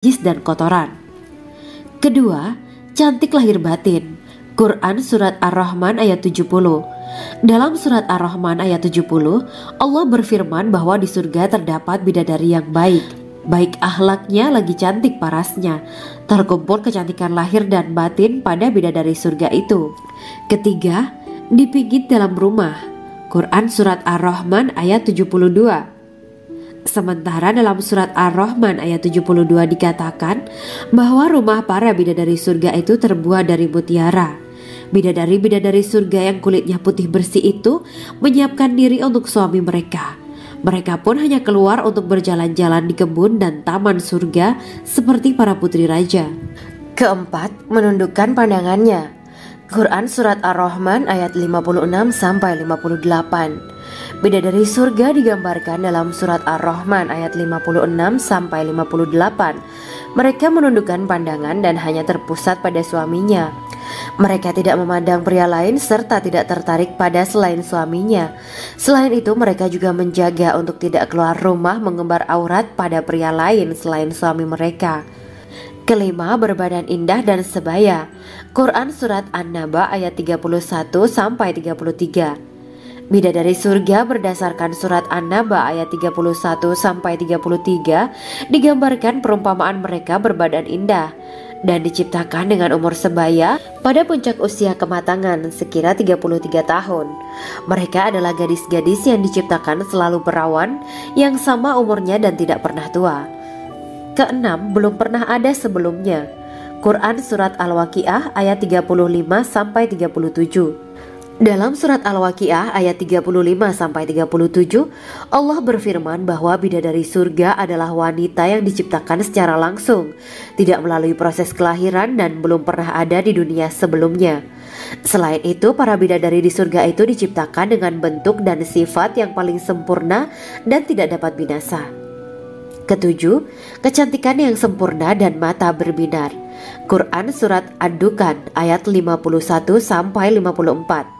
najis dan kotoran. Kedua, cantik lahir batin. Quran Surat Ar-Rahman ayat 70. Dalam Surat Ar-Rahman ayat 70, Allah berfirman bahwa di surga terdapat bidadari yang baik. Baik akhlaknya lagi cantik parasnya. Terkumpul kecantikan lahir dan batin pada bidadari surga itu. Ketiga, dipijit dalam rumah. Quran Surat Ar-Rahman ayat 72. Sementara dalam Surat Ar-Rahman ayat 72 dikatakan bahwa rumah para bidadari surga itu terbuat dari mutiara. Bidadari-bidadari surga yang kulitnya putih bersih itu menyiapkan diri untuk suami mereka. Mereka pun hanya keluar untuk berjalan-jalan di kebun dan taman surga seperti para putri raja. Keempat, menundukkan pandangannya. Quran Surat Ar-Rahman ayat 56-58. Bidadari surga digambarkan dalam Surat Ar-Rahman ayat 56-58. Mereka menundukkan pandangan dan hanya terpusat pada suaminya. Mereka tidak memandang pria lain serta tidak tertarik pada selain suaminya. Selain itu mereka juga menjaga untuk tidak keluar rumah mengembar aurat pada pria lain selain suami mereka. Kelima, berbadan indah dan sebaya. Quran Surat An-Naba ayat 31-33. Bidadari surga berdasarkan Surat An-Naba ayat 31-33 digambarkan perumpamaan mereka berbadan indah dan diciptakan dengan umur sebaya pada puncak usia kematangan sekira 33 tahun. Mereka adalah gadis-gadis yang diciptakan selalu perawan yang sama umurnya dan tidak pernah tua. Keenam, belum pernah ada sebelumnya. Quran Surat Al-Waqiah ayat 35-37. Dalam Surat Al-Waqiah ayat 35-37, Allah berfirman bahwa bidadari surga adalah wanita yang diciptakan secara langsung, tidak melalui proses kelahiran dan belum pernah ada di dunia sebelumnya. Selain itu, para bidadari di surga itu diciptakan dengan bentuk dan sifat yang paling sempurna dan tidak dapat binasa. Ketujuh, kecantikan yang sempurna dan mata berbinar. Quran Surat Ad-Dukan ayat 51-54.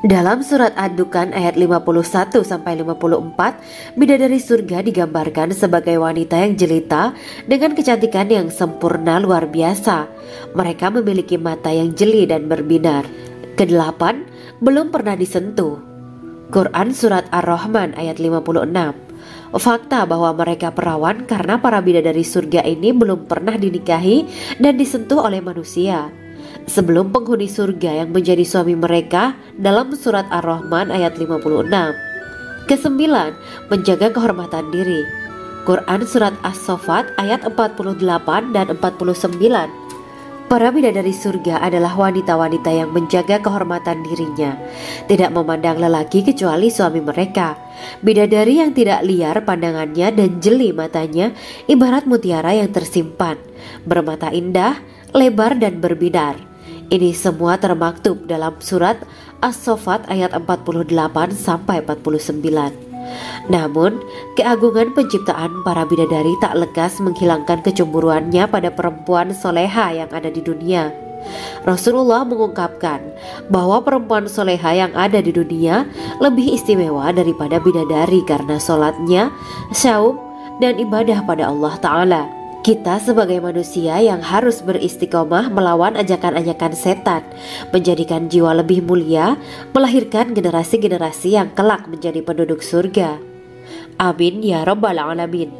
Dalam Surat Ad-Dukan ayat 51-54, bidadari surga digambarkan sebagai wanita yang jelita dengan kecantikan yang sempurna luar biasa. Mereka memiliki mata yang jeli dan berbinar. Kedelapan, belum pernah disentuh. Quran Surat Ar-Rahman ayat 56. Fakta bahwa mereka perawan karena para bidadari surga ini belum pernah dinikahi dan disentuh oleh manusia sebelum penghuni surga yang menjadi suami mereka dalam Surat Ar-Rahman ayat 56. Kesembilan, menjaga kehormatan diri. Quran Surat As-Saffat ayat 48 dan 49. Para bidadari surga adalah wanita-wanita yang menjaga kehormatan dirinya, tidak memandang lelaki kecuali suami mereka. Bidadari yang tidak liar pandangannya dan jeli matanya ibarat mutiara yang tersimpan, bermata indah, lebar dan berbinar. Ini semua termaktub dalam Surat As-Saffat ayat 48-49. Namun, keagungan penciptaan para bidadari tak lekas menghilangkan kecemburuannya pada perempuan soleha yang ada di dunia. Rasulullah mengungkapkan bahwa perempuan soleha yang ada di dunia lebih istimewa daripada bidadari karena sholatnya, syaum, dan ibadah pada Allah Ta'ala. Kita sebagai manusia yang harus beristiqomah melawan ajakan-ajakan setan, menjadikan jiwa lebih mulia, melahirkan generasi-generasi yang kelak menjadi penduduk surga. Amin ya Rabbal Alamin.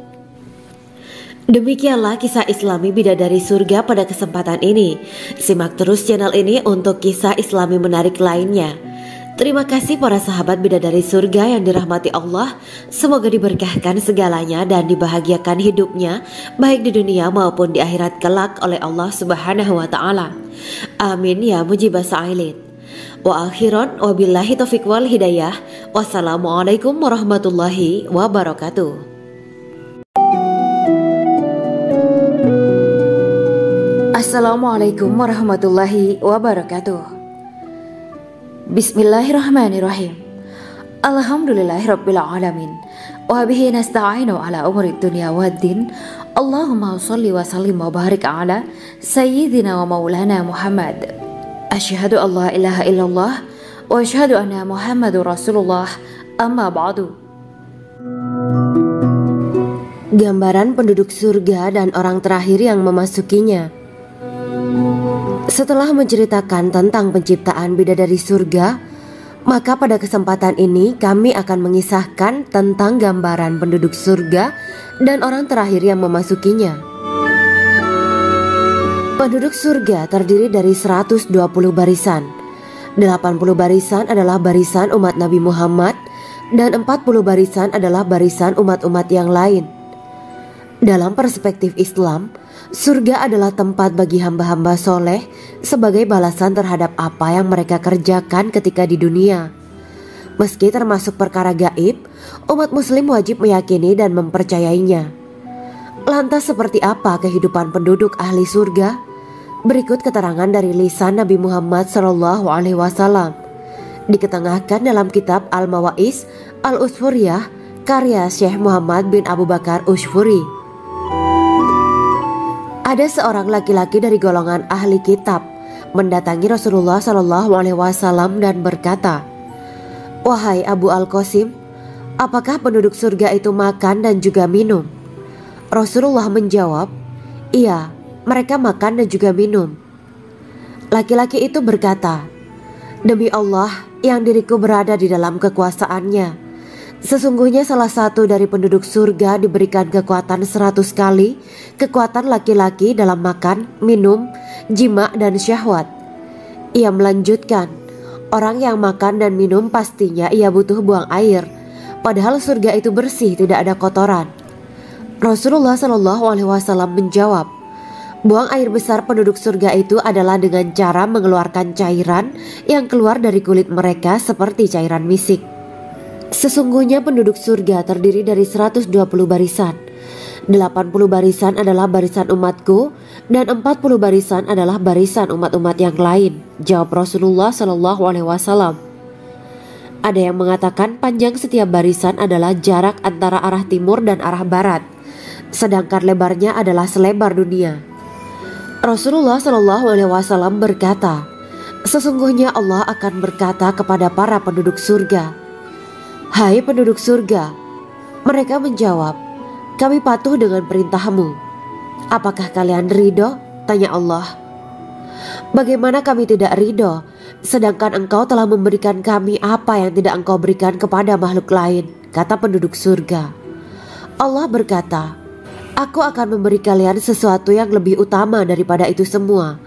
Demikianlah kisah Islami bidadari surga pada kesempatan ini. Simak terus channel ini untuk kisah Islami menarik lainnya. Terima kasih para sahabat bidadari surga yang dirahmati Allah. Semoga diberkahkan segalanya dan dibahagiakan hidupnya baik di dunia maupun di akhirat kelak oleh Allah Subhanahu wa Ta'ala. Amin ya mujibah sa'ilin. Wa akhiran wabillahi taufiq wal hidayah. Wassalamualaikum warahmatullahi wabarakatuh. Assalamualaikum warahmatullahi wabarakatuh. Bismillahirrahmanirrahim. Alhamdulillahirabbil alamin. Wa bihi nasta'inu ala umuri dunya waddin. Allahumma shalli wa sallim wa barik ala sayyidina wa maulana Muhammad. Asyhadu an la ilaha illallah wa asyhadu anna Muhammadur Rasulullah. Amma ba'du. Gambaran penduduk surga dan orang terakhir yang memasukinya. Setelah menceritakan tentang penciptaan bidadari surga, maka pada kesempatan ini kami akan mengisahkan tentang gambaran penduduk surga dan orang terakhir yang memasukinya. Penduduk surga terdiri dari 120 barisan. 80 barisan adalah barisan umat Nabi Muhammad dan 40 barisan adalah barisan umat-umat yang lain. Dalam perspektif Islam, surga adalah tempat bagi hamba-hamba soleh sebagai balasan terhadap apa yang mereka kerjakan ketika di dunia. Meski termasuk perkara gaib, umat muslim wajib meyakini dan mempercayainya. Lantas seperti apa kehidupan penduduk ahli surga? Berikut keterangan dari lisan Nabi Muhammad SAW, diketengahkan dalam kitab Al-Mawaiz Al-Usfuriyah karya Syekh Muhammad bin Abu Bakar Ushfuri. Ada seorang laki-laki dari golongan ahli kitab mendatangi Rasulullah SAW dan berkata, "Wahai Abu Al-Qasim, apakah penduduk surga itu makan dan juga minum?" Rasulullah menjawab, "Iya, mereka makan dan juga minum." Laki-laki itu berkata, "Demi Allah yang diriku berada di dalam kekuasaannya, sesungguhnya salah satu dari penduduk surga diberikan kekuatan 100 kali kekuatan laki-laki dalam makan, minum, jima, dan syahwat." Ia melanjutkan, "Orang yang makan dan minum pastinya ia butuh buang air, padahal surga itu bersih, tidak ada kotoran." Rasulullah SAW menjawab, "Buang air besar penduduk surga itu adalah dengan cara mengeluarkan cairan yang keluar dari kulit mereka seperti cairan misik." Sesungguhnya penduduk surga terdiri dari 120 barisan. 80 barisan adalah barisan umatku dan 40 barisan adalah barisan umat-umat yang lain, jawab Rasulullah SAW. Ada yang mengatakan panjang setiap barisan adalah jarak antara arah timur dan arah barat, sedangkan lebarnya adalah selebar dunia. Rasulullah SAW berkata, "Sesungguhnya Allah akan berkata kepada para penduduk surga, 'Hai penduduk surga,' mereka menjawab, 'Kami patuh dengan perintahmu.' 'Apakah kalian ridho?' tanya Allah. 'Bagaimana kami tidak ridho, sedangkan engkau telah memberikan kami apa yang tidak engkau berikan kepada makhluk lain,' kata penduduk surga. Allah berkata, 'Aku akan memberi kalian sesuatu yang lebih utama daripada itu semua.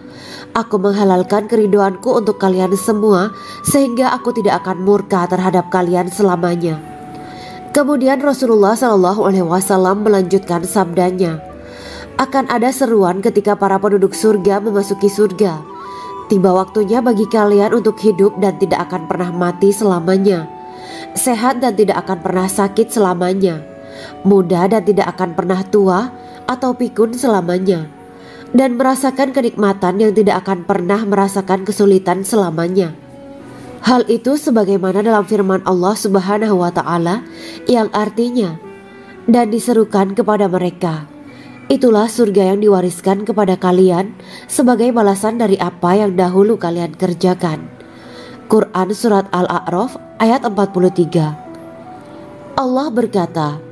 Aku menghalalkan keridoanku untuk kalian semua sehingga aku tidak akan murka terhadap kalian selamanya.'" Kemudian Rasulullah SAW melanjutkan sabdanya, "Akan ada seruan ketika para penduduk surga memasuki surga. Tiba waktunya bagi kalian untuk hidup dan tidak akan pernah mati selamanya, sehat dan tidak akan pernah sakit selamanya, muda dan tidak akan pernah tua atau pikun selamanya, dan merasakan kenikmatan yang tidak akan pernah merasakan kesulitan selamanya." Hal itu sebagaimana dalam firman Allah Subhanahu wa Ta'ala yang artinya, "Dan diserukan kepada mereka, itulah surga yang diwariskan kepada kalian sebagai balasan dari apa yang dahulu kalian kerjakan." Quran Surat Al-A'raf ayat 43. Allah berkata,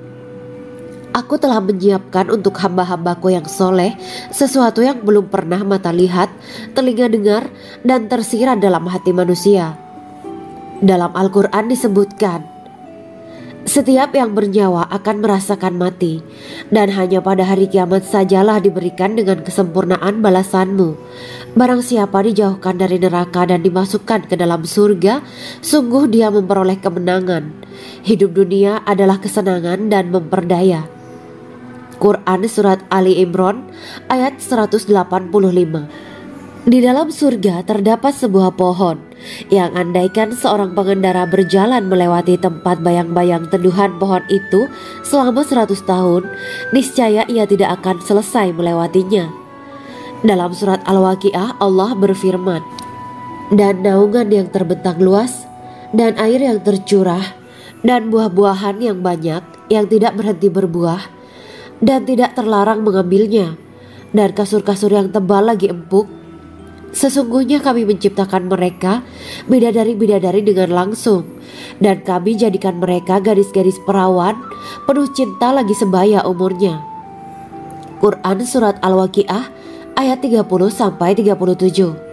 "Aku telah menyiapkan untuk hamba-hambaku yang soleh sesuatu yang belum pernah mata lihat, telinga dengar, dan tersirat dalam hati manusia." Dalam Al-Quran disebutkan, "Setiap yang bernyawa akan merasakan mati, dan hanya pada hari kiamat sajalah diberikan dengan kesempurnaan balasanmu. Barang siapa dijauhkan dari neraka dan dimasukkan ke dalam surga, sungguh dia memperoleh kemenangan. Hidup dunia adalah kesenangan dan memperdaya." Quran Surat Ali Imran ayat 185. Di dalam surga terdapat sebuah pohon yang andaikan seorang pengendara berjalan melewati tempat bayang-bayang teduhan pohon itu selama 100 tahun, niscaya ia tidak akan selesai melewatinya. Dalam surat Al-Waqiah Allah berfirman, "Dan naungan yang terbentang luas, dan air yang tercurah, dan buah-buahan yang banyak yang tidak berhenti berbuah, dan tidak terlarang mengambilnya, dan kasur-kasur yang tebal lagi empuk, Sesungguhnya kami menciptakan mereka bidadari-bidadari dengan langsung, dan kami jadikan mereka gadis-gadis perawan penuh cinta lagi sebaya umurnya. Quran Surat Al-Waqiah ayat 30-37.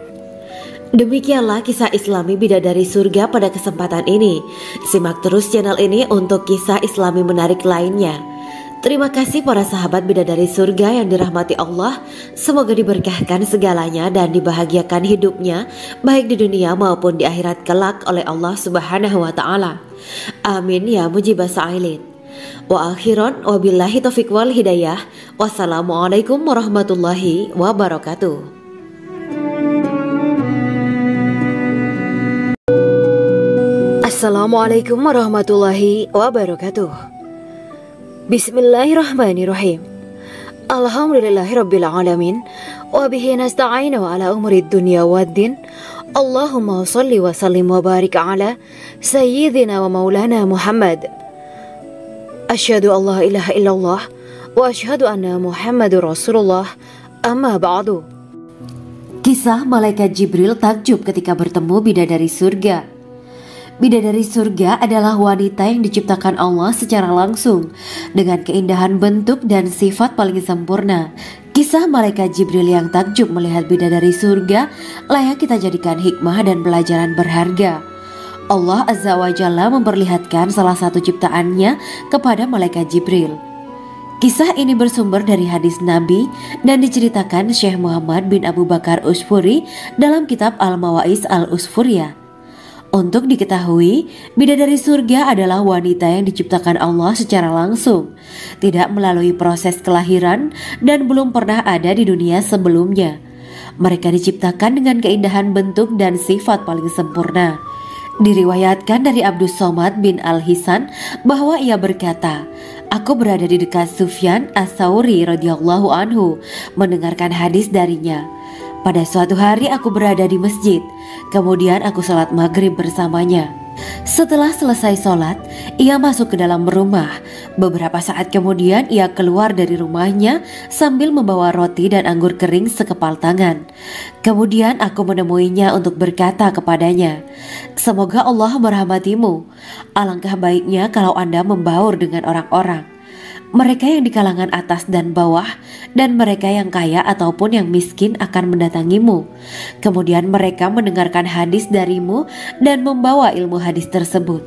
Demikianlah kisah Islami bidadari surga pada kesempatan ini. Simak terus channel ini untuk kisah Islami menarik lainnya. Terima kasih para sahabat bidadari surga yang dirahmati Allah. Semoga diberkahkan segalanya dan dibahagiakan hidupnya baik di dunia maupun di akhirat kelak oleh Allah Subhanahu wa taala. Amin ya mujibah sa'ilin. Wa akhiran wabillahi taufiq wal hidayah. Wassalamualaikum warahmatullahi wabarakatuh. Assalamualaikum warahmatullahi wabarakatuh. Bismillahirrahmanirrahim. Alhamdulillahirabbil alamin wa bihi nasta'inu ala umuri dunya waddin. Allahumma shalli wa sallim wa barik ala sayyidina wa maulana Muhammad. Asyhadu an la ilaha illallah wa asyhadu anna Muhammadur Rasulullah. Amma ba'du. Kisah malaikat Jibril takjub ketika bertemu bidadari surga. Bidadari surga adalah wanita yang diciptakan Allah secara langsung dengan keindahan bentuk dan sifat paling sempurna. Kisah malaikat Jibril yang takjub melihat bidadari surga layak kita jadikan hikmah dan pelajaran berharga. Allah Azza wa Jalla memperlihatkan salah satu ciptaannya kepada malaikat Jibril. Kisah ini bersumber dari hadis Nabi dan diceritakan Syekh Muhammad bin Abu Bakar Usfuri dalam kitab Al-Mawaiz Al-Usfuriyah. Untuk diketahui, bidadari surga adalah wanita yang diciptakan Allah secara langsung, tidak melalui proses kelahiran dan belum pernah ada di dunia sebelumnya. Mereka diciptakan dengan keindahan bentuk dan sifat paling sempurna. Diriwayatkan dari Abdus Somad bin Al-Hisan bahwa ia berkata, "Aku berada di dekat Sufyan As-Sauri radhiyallahu anhu mendengarkan hadis darinya. Pada suatu hari aku berada di masjid, kemudian aku sholat maghrib bersamanya. Setelah selesai sholat, ia masuk ke dalam rumah. Beberapa saat kemudian ia keluar dari rumahnya sambil membawa roti dan anggur kering sekepal tangan. Kemudian aku menemuinya untuk berkata kepadanya, 'Semoga Allah merahmatimu. Alangkah baiknya kalau Anda membaur dengan orang-orang. Mereka yang di kalangan atas dan bawah, dan mereka yang kaya ataupun yang miskin akan mendatangimu. Kemudian mereka mendengarkan hadis darimu dan membawa ilmu hadis tersebut.'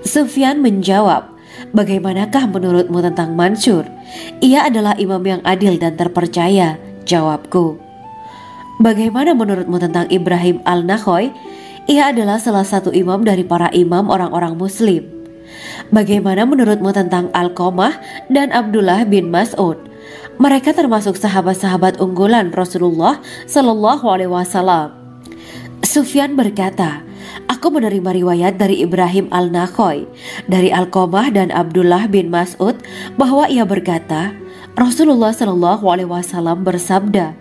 Sufyan menjawab, 'Bagaimanakah menurutmu tentang Mansur? Ia adalah imam yang adil dan terpercaya.' Jawabku. 'Bagaimana menurutmu tentang Ibrahim Al-Nakhoy? Ia adalah salah satu imam dari para imam orang-orang muslim.' 'Bagaimana menurutmu tentang Alqamah dan Abdullah bin Mas'ud? Mereka termasuk sahabat-sahabat unggulan Rasulullah Sallallahu Alaihi Wasallam.' Sufyan berkata, 'Aku menerima riwayat dari Ibrahim Al-Nakhoy, dari Alqamah dan Abdullah bin Mas'ud bahwa ia berkata, Rasulullah Sallallahu Alaihi Wasallam bersabda,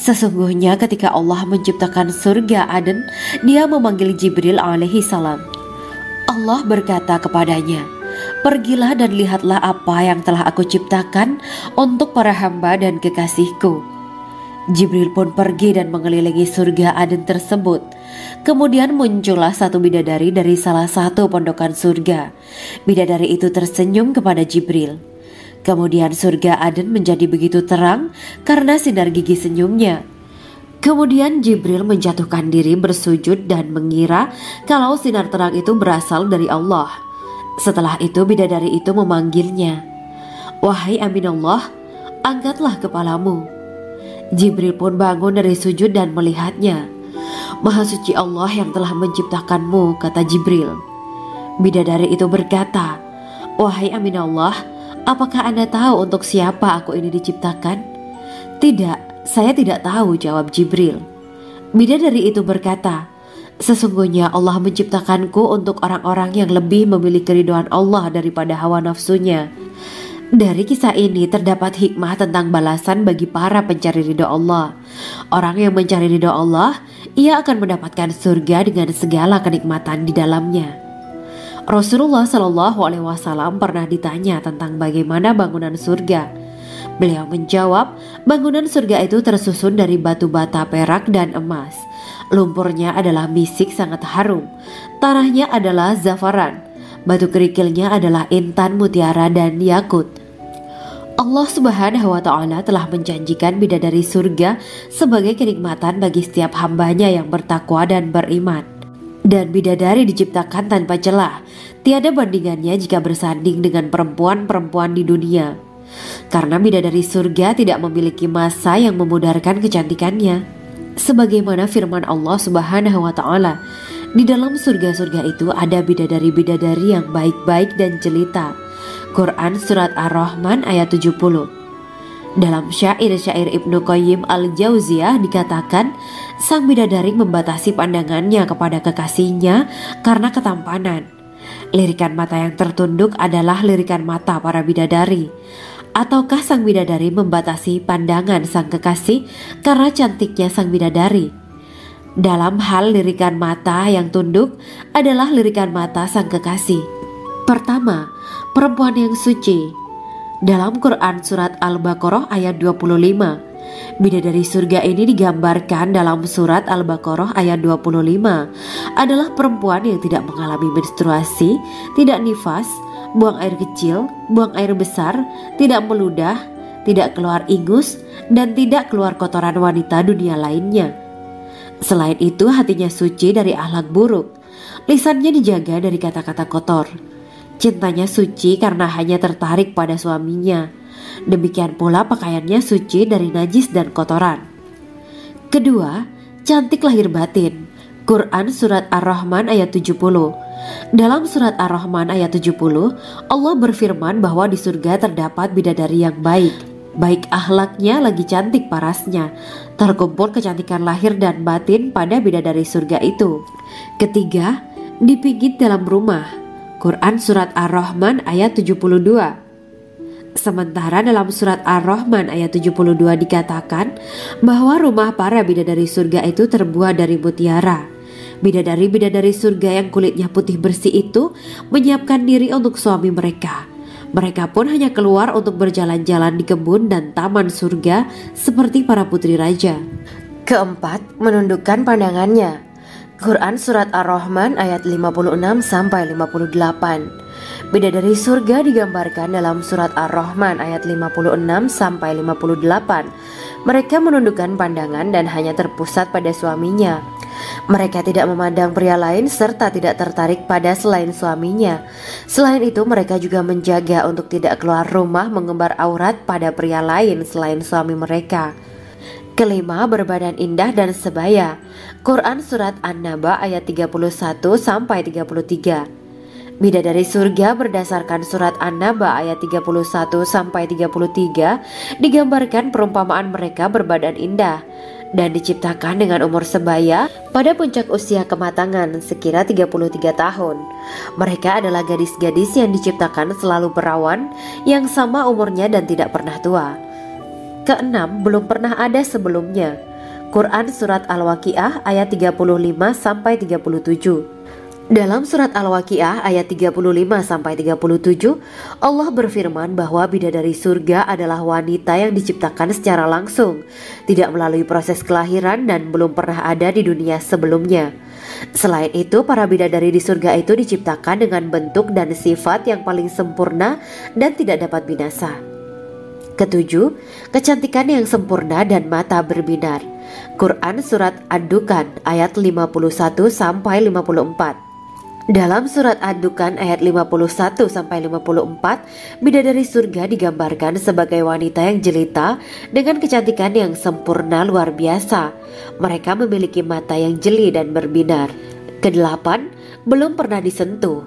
sesungguhnya ketika Allah menciptakan surga Aden, Dia memanggil Jibril alaihi salam. Allah berkata kepadanya, pergilah dan lihatlah apa yang telah aku ciptakan untuk para hamba dan kekasihku. Jibril pun pergi dan mengelilingi surga Aden tersebut. Kemudian muncullah satu bidadari dari salah satu pondokan surga. Bidadari itu tersenyum kepada Jibril. Kemudian surga Aden menjadi begitu terang karena sinar gigi senyumnya. Kemudian Jibril menjatuhkan diri bersujud dan mengira kalau sinar terang itu berasal dari Allah. Setelah itu bidadari itu memanggilnya, wahai Aminullah, angkatlah kepalamu. Jibril pun bangun dari sujud dan melihatnya. Maha suci Allah yang telah menciptakanmu, kata Jibril. Bidadari itu berkata, wahai Aminullah, apakah Anda tahu untuk siapa aku ini diciptakan? Tidak. Saya tidak tahu, jawab Jibril. Bidadari itu berkata, sesungguhnya Allah menciptakanku untuk orang-orang yang lebih memilih keridhaan Allah daripada hawa nafsunya. Dari kisah ini terdapat hikmah tentang balasan bagi para pencari ridha Allah. Orang yang mencari ridha Allah, ia akan mendapatkan surga dengan segala kenikmatan di dalamnya. Rasulullah Shallallahu Alaihi Wasallam pernah ditanya tentang bagaimana bangunan surga. Beliau menjawab, bangunan surga itu tersusun dari batu bata perak dan emas. Lumpurnya adalah misik sangat harum, tanahnya adalah zafaran, batu kerikilnya adalah intan, mutiara, dan yakut. Allah Subhanahu wa Ta'ala telah menjanjikan bidadari surga sebagai kenikmatan bagi setiap hambanya yang bertakwa dan beriman. Dan bidadari diciptakan tanpa celah, tiada bandingannya jika bersanding dengan perempuan-perempuan di dunia. Karena bidadari surga tidak memiliki masa yang memudarkan kecantikannya. Sebagaimana firman Allah Subhanahu wa Ta'ala, di dalam surga-surga itu ada bidadari-bidadari yang baik-baik dan jelita. Quran Surat Ar-Rahman ayat 70. Dalam syair-syair Ibnu Qayyim Al-Jauziyah dikatakan, sang bidadari membatasi pandangannya kepada kekasihnya karena ketampanan. Lirikan mata yang tertunduk adalah lirikan mata para bidadari. Ataukah sang bidadari membatasi pandangan sang kekasih karena cantiknya sang bidadari? Dalam hal lirikan mata yang tunduk adalah lirikan mata sang kekasih. Pertama, perempuan yang suci. Dalam Quran Surat Al-Baqarah ayat 25, bidadari surga ini digambarkan dalam Surat Al-Baqarah ayat 25 adalah perempuan yang tidak mengalami menstruasi, tidak nifas, buang air kecil, buang air besar, tidak meludah, tidak keluar ingus, dan tidak keluar kotoran wanita dunia lainnya. Selain itu, hatinya suci dari akhlak buruk, lisannya dijaga dari kata-kata kotor. Cintanya suci karena hanya tertarik pada suaminya. Demikian pula pakaiannya suci dari najis dan kotoran. Kedua, cantik lahir batin. Quran Surat Ar-Rahman ayat 70. Dalam Surat Ar-Rahman ayat 70, Allah berfirman bahwa di surga terdapat bidadari yang baik. Baik akhlaknya lagi cantik parasnya. Terkumpul kecantikan lahir dan batin pada bidadari surga itu. Ketiga, dipijit dalam rumah. Quran Surat Ar-Rahman ayat 72. Sementara dalam Surat Ar-Rahman ayat 72 dikatakan bahwa rumah para bidadari surga itu terbuat dari mutiara. Bidadari-bidadari surga yang kulitnya putih bersih itu menyiapkan diri untuk suami mereka. Mereka pun hanya keluar untuk berjalan-jalan di kebun dan taman surga seperti para putri raja. Keempat, menundukkan pandangannya. Quran Surat Ar-Rahman ayat 56-58. Bidadari surga digambarkan dalam Surat Ar-Rahman ayat 56-58. Mereka menundukkan pandangan dan hanya terpusat pada suaminya. Mereka tidak memandang pria lain serta tidak tertarik pada selain suaminya. Selain itu, mereka juga menjaga untuk tidak keluar rumah mengembar aurat pada pria lain selain suami mereka. Kelima, berbadan indah dan sebaya. Quran Surat An-Naba ayat 31-33. Bidadari surga berdasarkan Surat An-Naba ayat 31-33 digambarkan perumpamaan mereka berbadan indah dan diciptakan dengan umur sebaya pada puncak usia kematangan sekira 33 tahun. Mereka adalah gadis-gadis yang diciptakan selalu perawan, yang sama umurnya dan tidak pernah tua. Keenam, belum pernah ada sebelumnya. Quran Surat Al-Waqiah ayat 35-37. Dalam Surat Al-Waqiah ayat 35-37, Allah berfirman bahwa bidadari surga adalah wanita yang diciptakan secara langsung, tidak melalui proses kelahiran dan belum pernah ada di dunia sebelumnya. Selain itu, para bidadari di surga itu diciptakan dengan bentuk dan sifat yang paling sempurna dan tidak dapat binasa. Ketujuh, kecantikan yang sempurna dan mata berbinar. Quran Surat Ad-Dukan ayat 51-54. Dalam Surat Ad-Dukan ayat 51-54, bidadari surga digambarkan sebagai wanita yang jelita dengan kecantikan yang sempurna luar biasa. Mereka memiliki mata yang jeli dan berbinar. Kedelapan, belum pernah disentuh.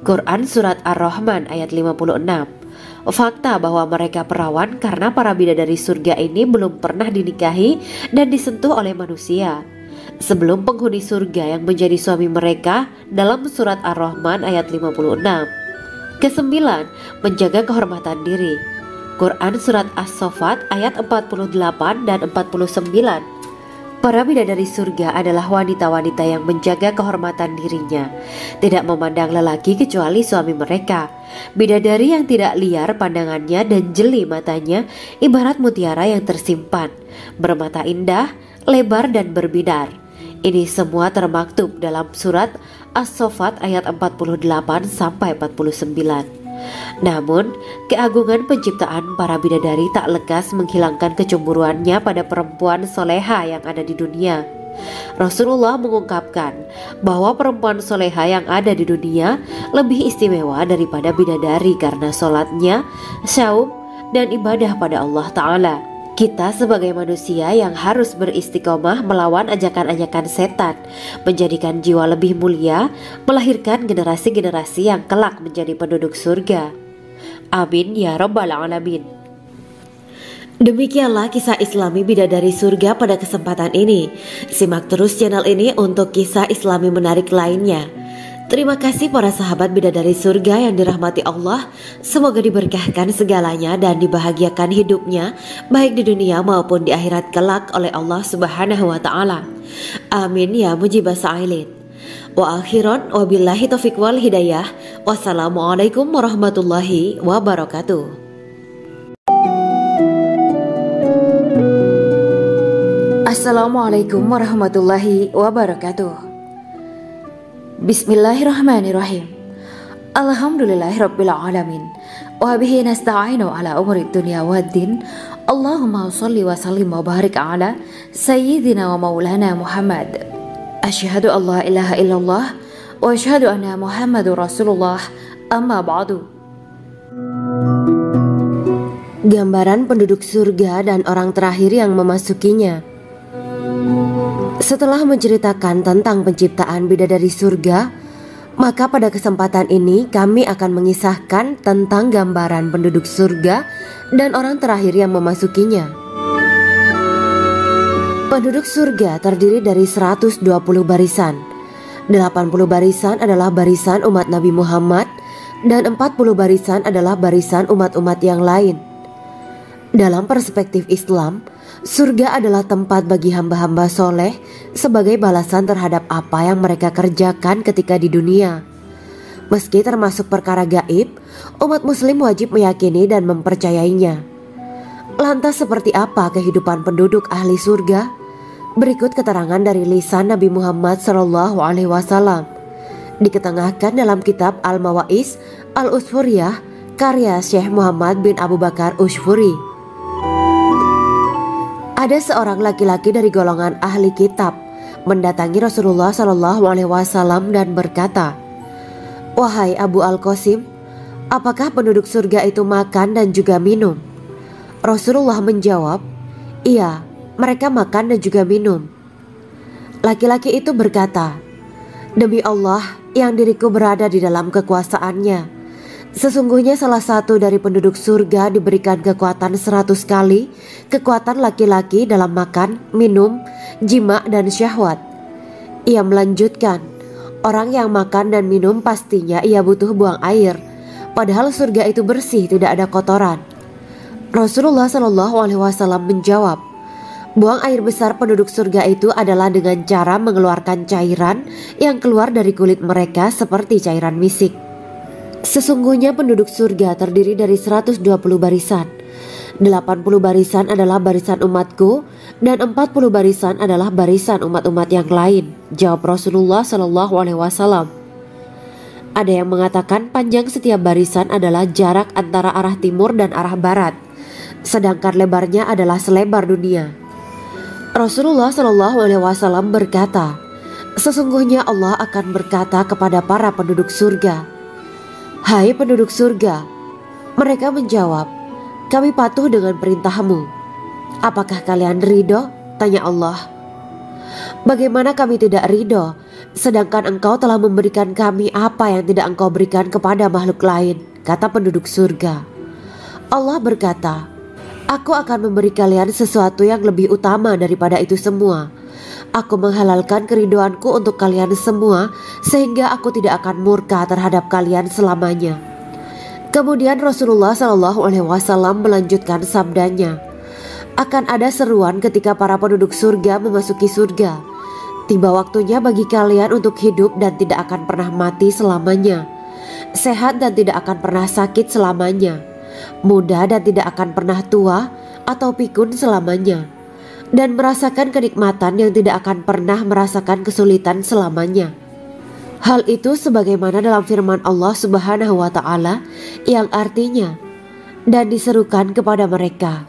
Quran Surat Ar-Rahman ayat 56. Fakta bahwa mereka perawan karena para bidadari surga ini belum pernah dinikahi dan disentuh oleh manusia sebelum penghuni surga yang menjadi suami mereka dalam Surat Ar-Rahman ayat 56. Kesembilan, menjaga kehormatan diri. Quran Surat As-Saffat ayat 48 dan 49. Para bidadari surga adalah wanita-wanita yang menjaga kehormatan dirinya, tidak memandang lelaki kecuali suami mereka. Bidadari yang tidak liar pandangannya dan jeli matanya ibarat mutiara yang tersimpan, bermata indah, lebar dan berbinar. Ini semua termaktub dalam surat As-Saffat ayat 48-49. Namun, keagungan penciptaan para bidadari tak lekas menghilangkan kecemburuannya pada perempuan soleha yang ada di dunia. Rasulullah mengungkapkan bahwa perempuan soleha yang ada di dunia lebih istimewa daripada bidadari karena sholatnya, syaum, dan ibadah pada Allah Ta'ala. Kita sebagai manusia yang harus beristiqomah melawan ajakan-ajakan setan, menjadikan jiwa lebih mulia, melahirkan generasi-generasi yang kelak menjadi penduduk surga. Amin ya Rabbal Alamin. Demikianlah kisah Islami bidadari surga pada kesempatan ini. Simak terus channel ini untuk kisah Islami menarik lainnya. Terima kasih para sahabat bidadari surga yang dirahmati Allah. Semoga diberkahkan segalanya dan dibahagiakan hidupnya, baik di dunia maupun di akhirat kelak oleh Allah Subhanahu wa Ta'ala. Amin ya mujibah sa'ilin. Wa akhiran wabillahi taufiq wal hidayah. Wassalamualaikum warahmatullahi wabarakatuh. Assalamualaikum warahmatullahi wabarakatuh. Bismillahirrahmanirrahim. Alhamdulillahirabbil alamin. Wa bihi nasta'inu ala umuri dunya waddin. Allahumma shalli wa sallim wa barik ala sayyidina wa maulana Muhammad. Asyhadu an la ilaha illallah wa asyhadu anna Muhammadur Rasulullah. Amma ba'du. Gambaran penduduk surga dan orang terakhir yang memasukinya. Setelah menceritakan tentang penciptaan bidadari surga, maka pada kesempatan ini kami akan mengisahkan tentang gambaran penduduk surga dan orang terakhir yang memasukinya. Penduduk surga terdiri dari 120 barisan. 80 barisan adalah barisan umat Nabi Muhammad dan 40 barisan adalah barisan umat-umat yang lain. Dalam perspektif Islam, surga adalah tempat bagi hamba-hamba soleh sebagai balasan terhadap apa yang mereka kerjakan ketika di dunia. Meski termasuk perkara gaib, umat muslim wajib meyakini dan mempercayainya. Lantas seperti apa kehidupan penduduk ahli surga? Berikut keterangan dari lisan Nabi Muhammad SAW, diketengahkan dalam kitab Al-Mawaiz Al-Usfuriyah karya Syekh Muhammad bin Abu Bakar Ushfuri. Ada seorang laki-laki dari golongan ahli kitab mendatangi Rasulullah SAW dan berkata, "Wahai Abu Al-Qasim, apakah penduduk surga itu makan dan juga minum?" Rasulullah menjawab, "Iya, mereka makan dan juga minum." Laki-laki itu berkata, "Demi Allah yang diriku berada di dalam kekuasaannya, sesungguhnya salah satu dari penduduk surga diberikan kekuatan 100 kali kekuatan laki-laki dalam makan, minum, jima, dan syahwat." Ia melanjutkan, "Orang yang makan dan minum pastinya ia butuh buang air, padahal surga itu bersih, tidak ada kotoran." Rasulullah SAW menjawab, "Buang air besar penduduk surga itu adalah dengan cara mengeluarkan cairan yang keluar dari kulit mereka seperti cairan misik." Sesungguhnya penduduk surga terdiri dari 120 barisan. 80 barisan adalah barisan umatku dan 40 barisan adalah barisan umat-umat yang lain, jawab Rasulullah SAW. Ada yang mengatakan panjang setiap barisan adalah jarak antara arah timur dan arah barat, sedangkan lebarnya adalah selebar dunia. Rasulullah SAW berkata, "Sesungguhnya Allah akan berkata kepada para penduduk surga, 'Hai penduduk surga,' mereka menjawab, 'Kami patuh dengan perintahmu.' 'Apakah kalian ridho?' tanya Allah. 'Bagaimana kami tidak ridho, sedangkan engkau telah memberikan kami apa yang tidak engkau berikan kepada makhluk lain,' kata penduduk surga. Allah berkata, 'Aku akan memberi kalian sesuatu yang lebih utama daripada itu semua. Aku menghalalkan keridoanku untuk kalian semua, sehingga aku tidak akan murka terhadap kalian selamanya.'" Kemudian Rasulullah SAW melanjutkan sabdanya, Akan ada seruan ketika para penduduk surga memasuki surga. Tiba waktunya bagi kalian untuk hidup dan tidak akan pernah mati selamanya, sehat dan tidak akan pernah sakit selamanya, muda dan tidak akan pernah tua atau pikun selamanya, dan merasakan kenikmatan yang tidak akan pernah merasakan kesulitan selamanya. Hal itu sebagaimana dalam firman Allah Subhanahu wa Ta'ala yang artinya, dan diserukan kepada mereka,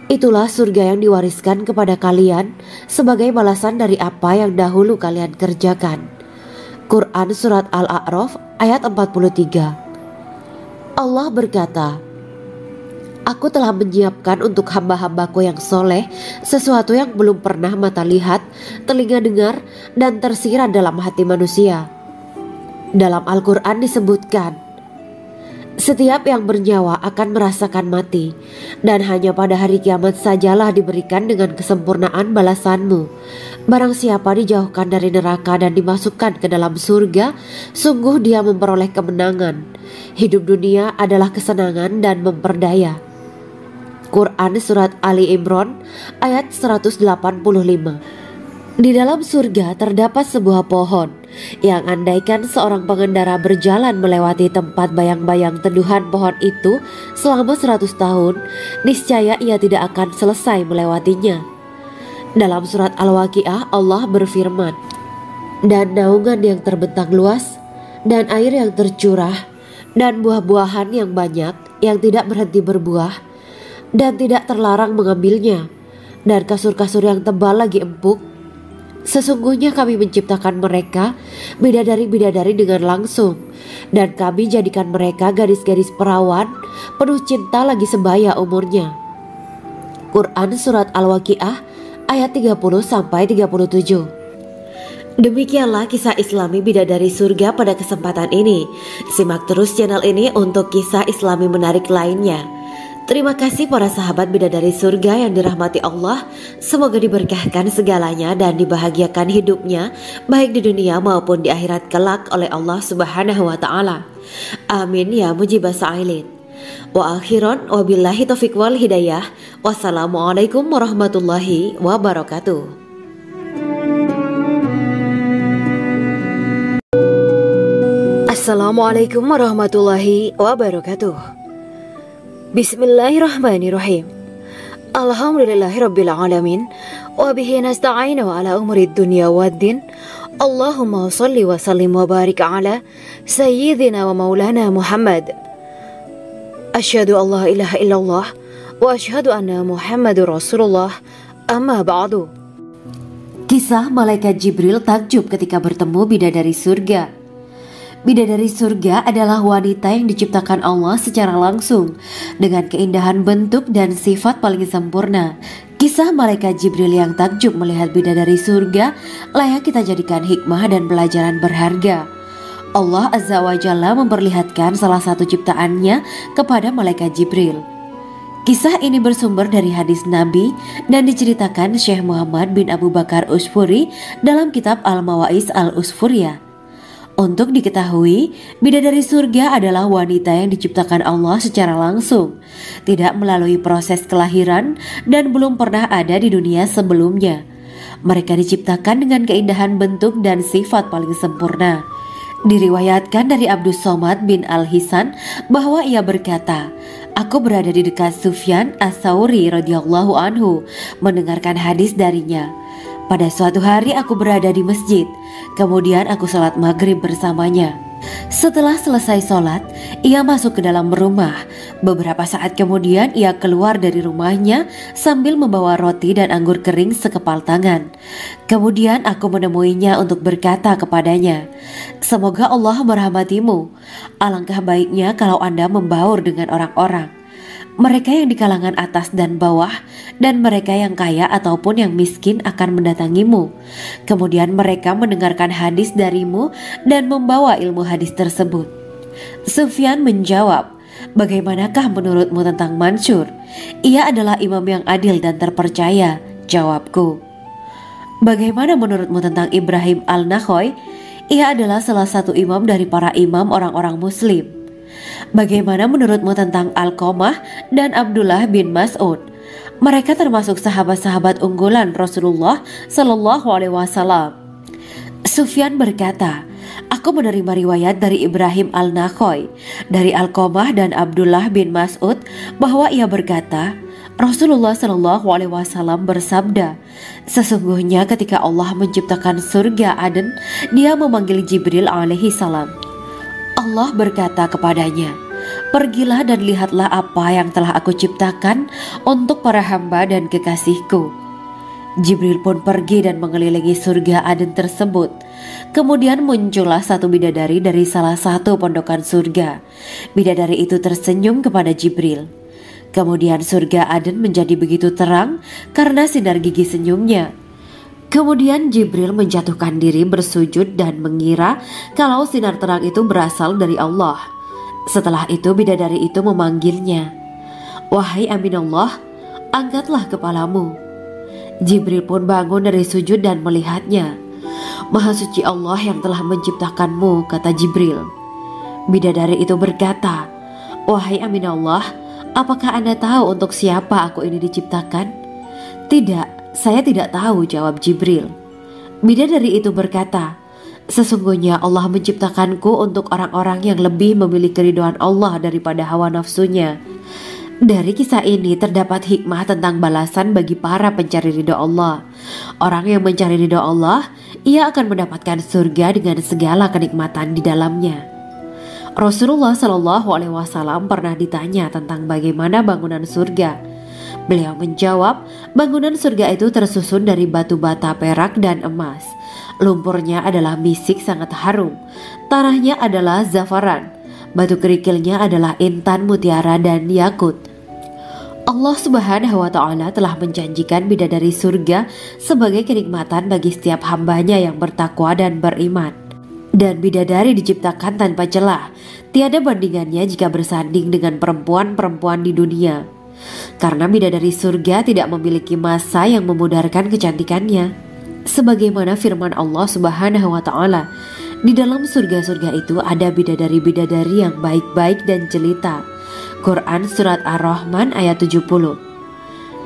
itulah surga yang diwariskan kepada kalian sebagai balasan dari apa yang dahulu kalian kerjakan. Quran Surat Al-A'raf ayat 43. Allah berkata, Aku telah menyiapkan untuk hamba-hambaku yang soleh sesuatu yang belum pernah mata lihat, telinga dengar, dan tersirat dalam hati manusia. Dalam Al-Quran disebutkan, setiap yang bernyawa akan merasakan mati, dan hanya pada hari kiamat sajalah diberikan dengan kesempurnaan balasanmu. Barang siapa dijauhkan dari neraka dan dimasukkan ke dalam surga, sungguh dia memperoleh kemenangan. Hidup dunia adalah kesenangan dan memperdaya. Quran Surat Ali Imran ayat 185. Di dalam surga terdapat sebuah pohon yang andaikan seorang pengendara berjalan melewati tempat bayang-bayang teduhan pohon itu selama 100 tahun, niscaya ia tidak akan selesai melewatinya. Dalam surat Al-Waqiah Allah berfirman, dan naungan yang terbentang luas, dan air yang tercurah, dan buah-buahan yang banyak yang tidak berhenti berbuah, dan tidak terlarang mengambilnya, dan kasur-kasur yang tebal lagi empuk. Sesungguhnya kami menciptakan mereka bidadari-bidadari dengan langsung, dan kami jadikan mereka gadis-gadis perawan penuh cinta lagi sebaya umurnya. Quran Surat Al-Waqiah ayat 30-37. Demikianlah kisah Islami bidadari surga pada kesempatan ini. Simak terus channel ini untuk kisah Islami menarik lainnya. Terima kasih para sahabat bidadari surga yang dirahmati Allah. Semoga diberkahkan segalanya dan dibahagiakan hidupnya, baik di dunia maupun di akhirat kelak oleh Allah Subhanahu wa Ta'ala. Amin ya mujibah sa'ilin. Wa akhiran wabillahi taufiq wal hidayah. Wassalamualaikum warahmatullahi wabarakatuh. Assalamualaikum warahmatullahi wabarakatuh. Bismillahirrahmanirrahim. Alhamdulillahirabbil alamin wa bihi nasta'inu ala umuri dunya waddin. Allahumma shalli wa sallim wa barik ala sayyidina wa maulana Muhammad. Asyhadu an la ilaha illallah wa asyhadu anna Muhammadur Rasulullah. Amma ba'du. Kisah malaikat Jibril takjub ketika bertemu bidadari surga. Bidadari surga adalah wanita yang diciptakan Allah secara langsung dengan keindahan bentuk dan sifat paling sempurna. Kisah malaikat Jibril yang takjub melihat bidadari surga layak kita jadikan hikmah dan pelajaran berharga. Allah Azza wa Jalla memperlihatkan salah satu ciptaannya kepada malaikat Jibril. Kisah ini bersumber dari hadis Nabi dan diceritakan Syekh Muhammad bin Abu Bakar Usfuri dalam kitab Al-Mawaiz Al-Usfuriyah. Untuk diketahui, bidadari surga adalah wanita yang diciptakan Allah secara langsung, tidak melalui proses kelahiran dan belum pernah ada di dunia sebelumnya. Mereka diciptakan dengan keindahan bentuk dan sifat paling sempurna. Diriwayatkan dari Abdus Somad bin Al-Hisan bahwa ia berkata, Aku berada di dekat Sufyan As-Sauri radhiyallahu anhu mendengarkan hadis darinya. Pada suatu hari aku berada di masjid, kemudian aku sholat maghrib bersamanya. Setelah selesai sholat, ia masuk ke dalam rumah. Beberapa saat kemudian ia keluar dari rumahnya sambil membawa roti dan anggur kering sekepal tangan. Kemudian aku menemuinya untuk berkata kepadanya, Semoga Allah merahmatimu. Alangkah baiknya kalau Anda membaur dengan orang-orang. Mereka yang di kalangan atas dan bawah, dan mereka yang kaya ataupun yang miskin akan mendatangimu. Kemudian mereka mendengarkan hadis darimu dan membawa ilmu hadis tersebut. Sufyan menjawab, Bagaimanakah menurutmu tentang Mansur? Ia adalah imam yang adil dan terpercaya. Jawabku. Bagaimana menurutmu tentang Ibrahim Al-Nakhoy? Ia adalah salah satu imam dari para imam orang-orang muslim. Bagaimana menurutmu tentang Alqamah dan Abdullah bin Mas'ud? Mereka termasuk sahabat-sahabat unggulan Rasulullah Shallallahu Alaihi Wasallam. Sufyan berkata, aku menerima riwayat dari Ibrahim al-Nakhoy, dari Alqamah dan Abdullah bin Mas'ud bahwa ia berkata, Rasulullah Shallallahu Alaihi Wasallam bersabda, sesungguhnya ketika Allah menciptakan surga Aden, Dia memanggil Jibril alaihi salam. Allah berkata kepadanya, pergilah dan lihatlah apa yang telah aku ciptakan untuk para hamba dan kekasihku. Jibril pun pergi dan mengelilingi surga Aden tersebut. Kemudian muncullah satu bidadari dari salah satu pondokan surga. Bidadari itu tersenyum kepada Jibril. Kemudian surga Aden menjadi begitu terang karena sinar gigi senyumnya. Kemudian Jibril menjatuhkan diri bersujud dan mengira kalau sinar terang itu berasal dari Allah. Setelah itu bidadari itu memanggilnya, wahai Aminullah, angkatlah kepalamu. Jibril pun bangun dari sujud dan melihatnya. Maha suci Allah yang telah menciptakanmu, kata Jibril. Bidadari itu berkata, wahai Aminullah, apakah Anda tahu untuk siapa aku ini diciptakan? Tidak, saya tidak tahu, jawab Jibril. Bidadari itu berkata, sesungguhnya Allah menciptakanku untuk orang-orang yang lebih memilih keridhaan Allah daripada hawa nafsunya. Dari kisah ini terdapat hikmah tentang balasan bagi para pencari ridho Allah. Orang yang mencari ridho Allah, ia akan mendapatkan surga dengan segala kenikmatan di dalamnya. Rasulullah Shallallahu Alaihi Wasallam pernah ditanya tentang bagaimana bangunan surga. Beliau menjawab, bangunan surga itu tersusun dari batu bata, perak, dan emas. Lumpurnya adalah misik sangat harum, tanahnya adalah zafaran, batu kerikilnya adalah intan, mutiara, dan yakut. Allah Subhanahu wa Ta'ala telah menjanjikan bidadari surga sebagai kenikmatan bagi setiap hambanya yang bertakwa dan beriman. Dan bidadari diciptakan tanpa celah, tiada bandingannya jika bersanding dengan perempuan-perempuan di dunia. Karena bidadari surga tidak memiliki masa yang memudarkan kecantikannya. Sebagaimana firman Allah Subhanahu wa Ta'ala, di dalam surga-surga itu ada bidadari-bidadari yang baik-baik dan jelita. Quran Surat Ar-Rahman ayat 70.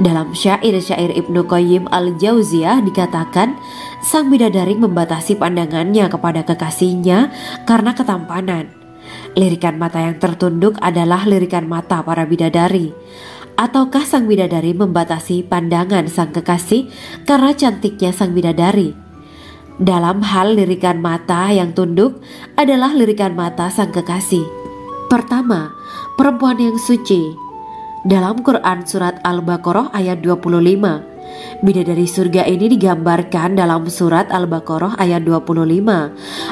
Dalam syair-syair Ibnu Qayyim al-Jauziyah dikatakan, sang bidadari membatasi pandangannya kepada kekasihnya karena ketampanan. Lirikan mata yang tertunduk adalah lirikan mata para bidadari. Ataukah sang bidadari membatasi pandangan sang kekasih karena cantiknya sang bidadari? Dalam hal lirikan mata yang tunduk adalah lirikan mata sang kekasih. Pertama, perempuan yang suci. Dalam Quran Surat Al-Baqarah ayat 25, bidadari surga ini digambarkan dalam Surat Al-Baqarah ayat 25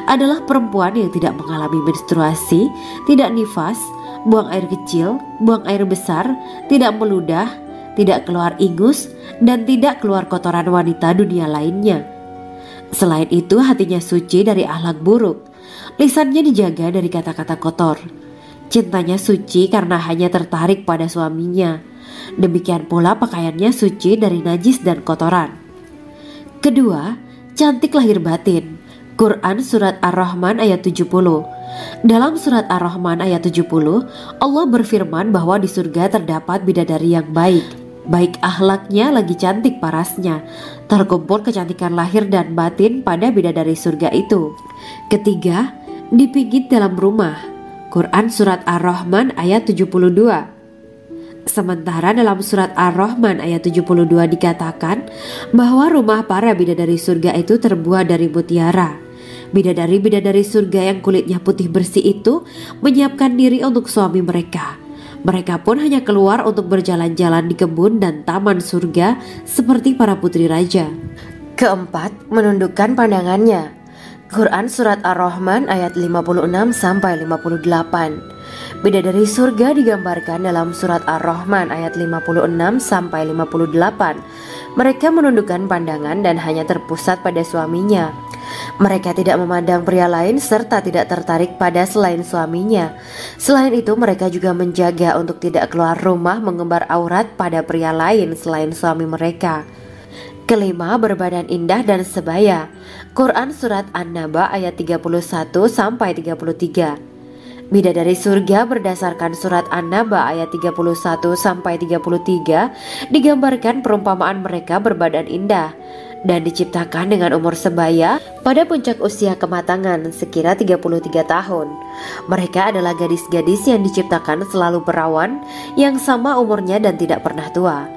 adalah perempuan yang tidak mengalami menstruasi, tidak nifas, buang air kecil, buang air besar, tidak meludah, tidak keluar ingus, dan tidak keluar kotoran wanita dunia lainnya. Selain itu, hatinya suci dari akhlak buruk, lisannya dijaga dari kata-kata kotor. Cintanya suci karena hanya tertarik pada suaminya. Demikian pula pakaiannya suci dari najis dan kotoran. Kedua, cantik lahir batin. Quran Surat Ar-Rahman ayat 70. Dalam Surat Ar-Rahman ayat 70, Allah berfirman bahwa di surga terdapat bidadari yang baik. Baik akhlaknya lagi cantik parasnya. Terkumpul kecantikan lahir dan batin pada bidadari surga itu. Ketiga, dipijit dalam rumah. Quran Surat Ar-Rahman ayat 72. Sementara dalam Surat Ar-Rahman ayat 72 dikatakan bahwa rumah para bidadari surga itu terbuat dari mutiara. Bidadari-bidadari surga yang kulitnya putih bersih itu menyiapkan diri untuk suami mereka. Mereka pun hanya keluar untuk berjalan-jalan di kebun dan taman surga seperti para putri raja. Keempat, menundukkan pandangannya. Quran Surat Ar-Rahman ayat 56-58. Bidadari surga digambarkan dalam Surat Ar-Rahman ayat 56-58. Mereka menundukkan pandangan dan hanya terpusat pada suaminya. Mereka tidak memandang pria lain serta tidak tertarik pada selain suaminya. Selain itu, mereka juga menjaga untuk tidak keluar rumah mengembar aurat pada pria lain selain suami mereka. Kelima, berbadan indah dan sebaya. Quran Surat An-Naba ayat 31-33. Bidadari surga berdasarkan surat An-Naba ayat 31-33 digambarkan perumpamaan mereka berbadan indah dan diciptakan dengan umur sebaya pada puncak usia kematangan sekira 33 tahun. Mereka adalah gadis-gadis yang diciptakan selalu perawan yang sama umurnya dan tidak pernah tua.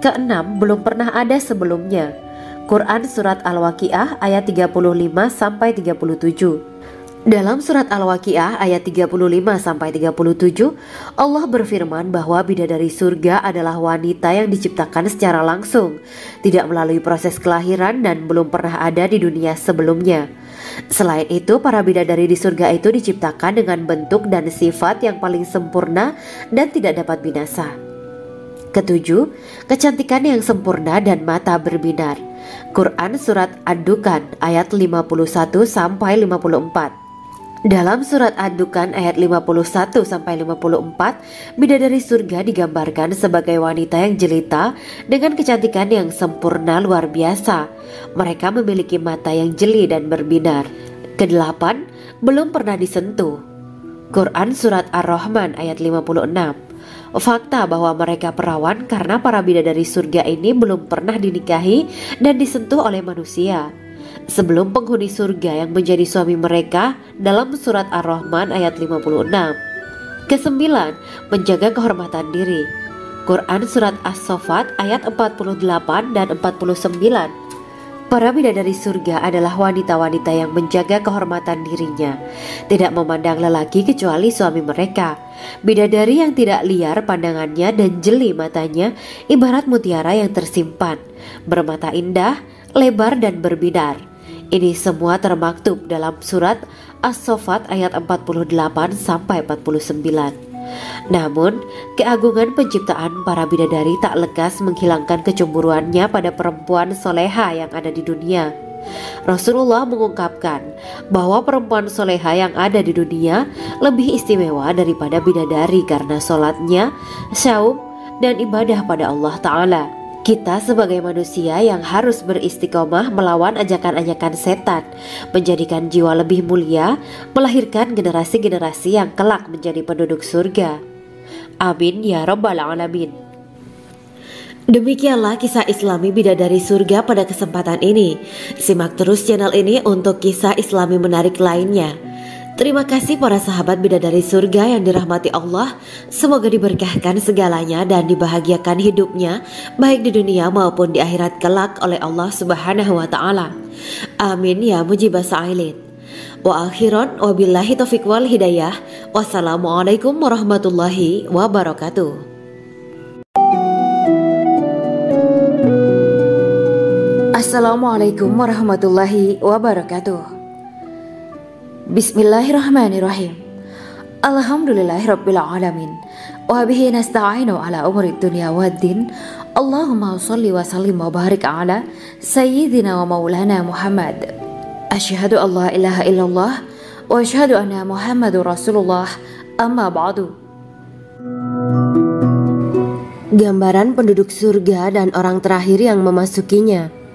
Keenam, belum pernah ada sebelumnya. Quran Surat Al-Waqiah ayat 35-37. Dalam surat Al-Waqiah ayat 35-37, Allah berfirman bahwa bidadari surga adalah wanita yang diciptakan secara langsung, tidak melalui proses kelahiran dan belum pernah ada di dunia sebelumnya. Selain itu, para bidadari di surga itu diciptakan dengan bentuk dan sifat yang paling sempurna dan tidak dapat binasa. Ketujuh, kecantikan yang sempurna dan mata berbinar. Quran Surat Ad-Dukhan ayat 51-54. Dalam surat Ad-Dukhan ayat 51-54, bidadari surga digambarkan sebagai wanita yang jelita dengan kecantikan yang sempurna luar biasa. Mereka memiliki mata yang jeli dan berbinar. Kedelapan, belum pernah disentuh. Quran Surat Ar-Rahman ayat 56. Fakta bahwa mereka perawan karena para bidadari surga ini belum pernah dinikahi dan disentuh oleh manusia sebelum penghuni surga yang menjadi suami mereka dalam surat Ar-Rahman ayat 56. Kesembilan, menjaga kehormatan diri. Quran Surat As-Saffat ayat 48 dan 49. Para bidadari surga adalah wanita-wanita yang menjaga kehormatan dirinya, tidak memandang lelaki kecuali suami mereka. Bidadari yang tidak liar pandangannya dan jeli matanya ibarat mutiara yang tersimpan, bermata indah, lebar dan berbinar. Ini semua termaktub dalam surat As-Saffat ayat 48-49. Namun, keagungan penciptaan para bidadari tak lekas menghilangkan kecemburuannya pada perempuan soleha yang ada di dunia. Rasulullah mengungkapkan bahwa perempuan soleha yang ada di dunia lebih istimewa daripada bidadari karena sholatnya, syaum, dan ibadah pada Allah Ta'ala. Kita sebagai manusia yang harus beristiqomah melawan ajakan-ajakan setan, menjadikan jiwa lebih mulia, melahirkan generasi-generasi yang kelak menjadi penduduk surga. Amin ya Rabbal Alamin. Demikianlah kisah Islami bidadari surga pada kesempatan ini. Simak terus channel ini untuk kisah Islami menarik lainnya. Terima kasih para sahabat bidadari surga yang dirahmati Allah. Semoga diberkahkan segalanya dan dibahagiakan hidupnya baik di dunia maupun di akhirat kelak oleh Allah Subhanahu wa Ta'ala. Amin ya mujibah sa'ilin. Wa akhiran wabillahi taufiq wal hidayah. Wassalamualaikum warahmatullahi wabarakatuh. Assalamualaikum warahmatullahi wabarakatuh. Bismillahirrahmanirrahim. Alhamdulillahirabbil alamin. Wa bihi nasta'inu ala umuri dunya waddin. Allahumma shalli wa sallim wa barik ala sayyidina wa maulana Muhammad. Asyhadu an la ilaha illallah wa asyhadu anna Muhammadur Rasulullah. Amma ba'du. Gambaran penduduk surga dan orang terakhir yang memasukinya.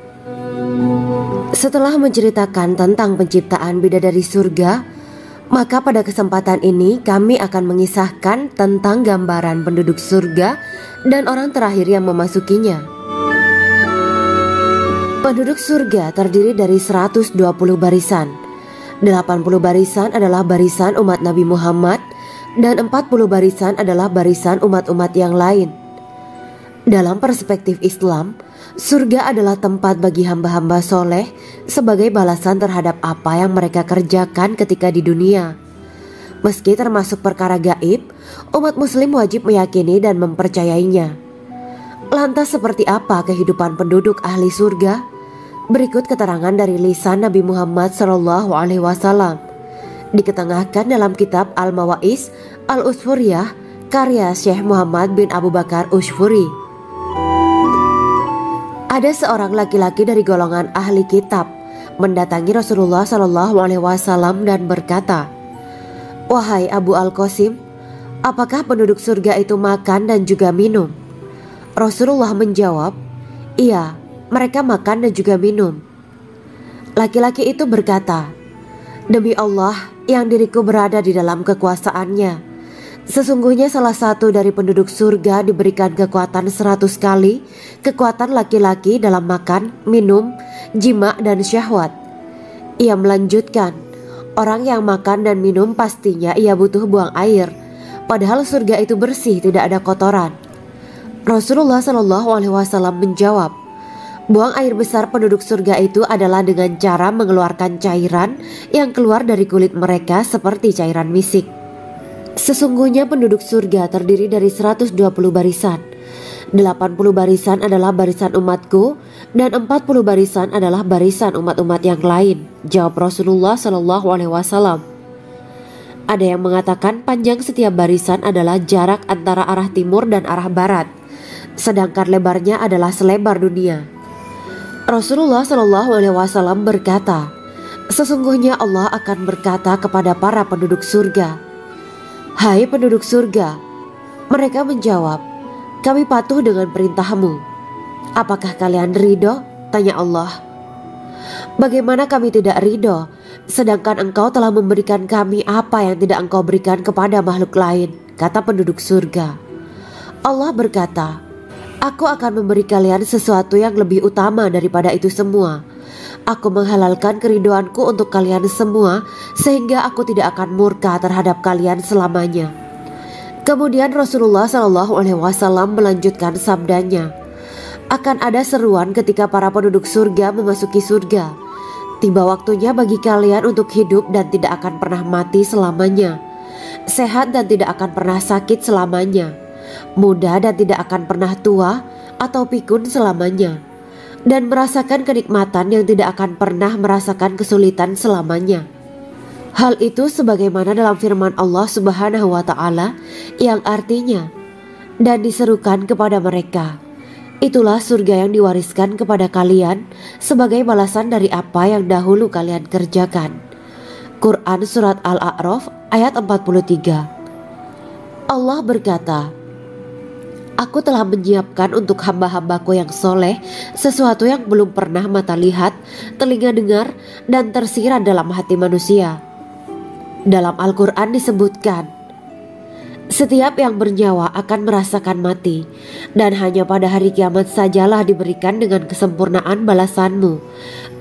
Setelah menceritakan tentang penciptaan bidadari surga, maka pada kesempatan ini kami akan mengisahkan tentang gambaran penduduk surga dan orang terakhir yang memasukinya. Penduduk surga terdiri dari 120 barisan. 80 barisan adalah barisan umat Nabi Muhammad dan 40 barisan adalah barisan umat-umat yang lain. Dalam perspektif Islam, surga adalah tempat bagi hamba-hamba soleh sebagai balasan terhadap apa yang mereka kerjakan ketika di dunia. Meski termasuk perkara gaib, umat muslim wajib meyakini dan mempercayainya. Lantas seperti apa kehidupan penduduk ahli surga? Berikut keterangan dari lisan Nabi Muhammad SAW, diketengahkan dalam kitab Al-Mawaiz Al-Usfuriyah karya Syekh Muhammad bin Abu Bakar Ushfuri. Ada seorang laki-laki dari golongan ahli kitab mendatangi Rasulullah SAW dan berkata, "Wahai Abu Al-Qasim, apakah penduduk surga itu makan dan juga minum?" Rasulullah menjawab, "Iya, mereka makan dan juga minum." Laki-laki itu berkata, "Demi Allah, yang diriku berada di dalam kekuasaannya. Sesungguhnya salah satu dari penduduk surga diberikan kekuatan 100 kali kekuatan laki-laki dalam makan, minum, jima, dan syahwat. Ia melanjutkan, orang yang makan dan minum pastinya ia butuh buang air, padahal surga itu bersih, tidak ada kotoran. Rasulullah SAW menjawab, buang air besar penduduk surga itu adalah dengan cara mengeluarkan cairan yang keluar dari kulit mereka seperti cairan misik. Sesungguhnya penduduk surga terdiri dari 120 barisan. 80 barisan adalah barisan umatku dan 40 barisan adalah barisan umat-umat yang lain, jawab Rasulullah SAW. Ada yang mengatakan panjang setiap barisan adalah jarak antara arah timur dan arah barat, sedangkan lebarnya adalah selebar dunia. Rasulullah SAW berkata, sesungguhnya Allah akan berkata kepada para penduduk surga, hai penduduk surga. Mereka menjawab, kami patuh dengan perintahmu. Apakah kalian ridho? Tanya Allah. Bagaimana kami tidak ridho, sedangkan engkau telah memberikan kami apa yang tidak engkau berikan kepada makhluk lain, kata penduduk surga. Allah berkata, aku akan memberi kalian sesuatu yang lebih utama daripada itu semua. Aku menghalalkan keridoanku untuk kalian semua, sehingga aku tidak akan murka terhadap kalian selamanya. Kemudian Rasulullah SAW melanjutkan sabdanya, akan ada seruan ketika para penduduk surga memasuki surga. Tiba waktunya bagi kalian untuk hidup dan tidak akan pernah mati selamanya, sehat dan tidak akan pernah sakit selamanya, muda dan tidak akan pernah tua atau pikun selamanya, dan merasakan kenikmatan yang tidak akan pernah merasakan kesulitan selamanya. Hal itu sebagaimana dalam firman Allah Subhanahu wa Ta'ala yang artinya, dan diserukan kepada mereka, itulah surga yang diwariskan kepada kalian sebagai balasan dari apa yang dahulu kalian kerjakan. Quran Surat Al-A'raf ayat 43. Allah berkata, aku telah menyiapkan untuk hamba-hambaku yang soleh sesuatu yang belum pernah mata lihat, telinga dengar, dan tersirat dalam hati manusia. Dalam Al-Quran disebutkan, setiap yang bernyawa akan merasakan mati, dan hanya pada hari kiamat sajalah diberikan dengan kesempurnaan balasanmu.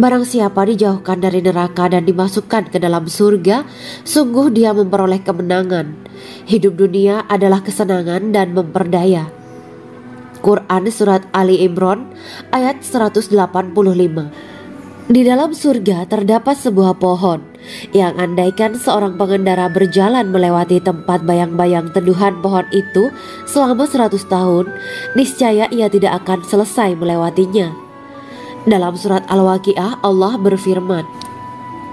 Barang siapa dijauhkan dari neraka dan dimasukkan ke dalam surga, sungguh dia memperoleh kemenangan. Hidup dunia adalah kesenangan dan memperdaya. Quran Surat Ali Imran ayat 185. Di dalam surga terdapat sebuah pohon yang andaikan seorang pengendara berjalan melewati tempat bayang-bayang teduhan pohon itu selama 100 tahun, niscaya ia tidak akan selesai melewatinya. Dalam surat Al-Waqiah Allah berfirman,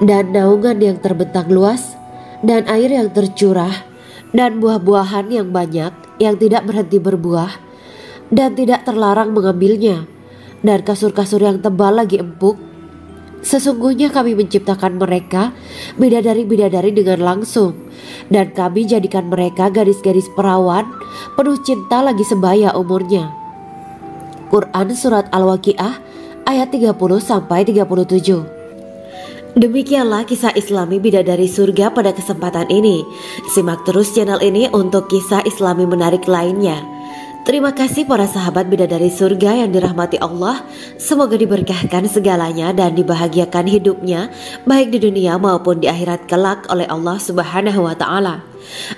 dan naungan yang terbentang luas, dan air yang tercurah, dan buah-buahan yang banyak yang tidak berhenti berbuah, dan tidak terlarang mengambilnya, dan kasur-kasur yang tebal lagi empuk. Sesungguhnya kami menciptakan mereka bidadari-bidadari dengan langsung, dan kami jadikan mereka gadis-gadis perawan penuh cinta lagi sebaya umurnya. Quran Surat Al-Waqiah ayat 30-37. Demikianlah kisah Islami bidadari surga pada kesempatan ini. Simak terus channel ini untuk kisah Islami menarik lainnya. Terima kasih para sahabat bidadari surga yang dirahmati Allah. Semoga diberkahkan segalanya dan dibahagiakan hidupnya, baik di dunia maupun di akhirat kelak oleh Allah Subhanahu wa Ta'ala.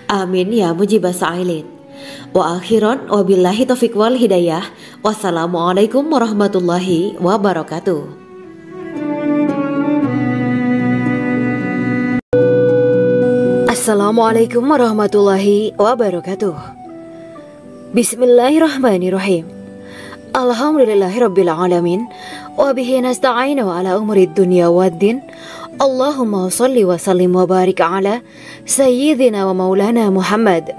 Amin ya mujibah sa'ilin. Wa akhiran wabillahi taufiq wal hidayah. Wassalamualaikum warahmatullahi wabarakatuh. Assalamualaikum warahmatullahi wabarakatuh. Bismillahirrahmanirrahim. Alhamdulillahirabbil alamin wa bihi nasta'inu ala umuri dunya waddin. Allahumma shalli wa sallim wa barik ala sayyidina wa maulana Muhammad.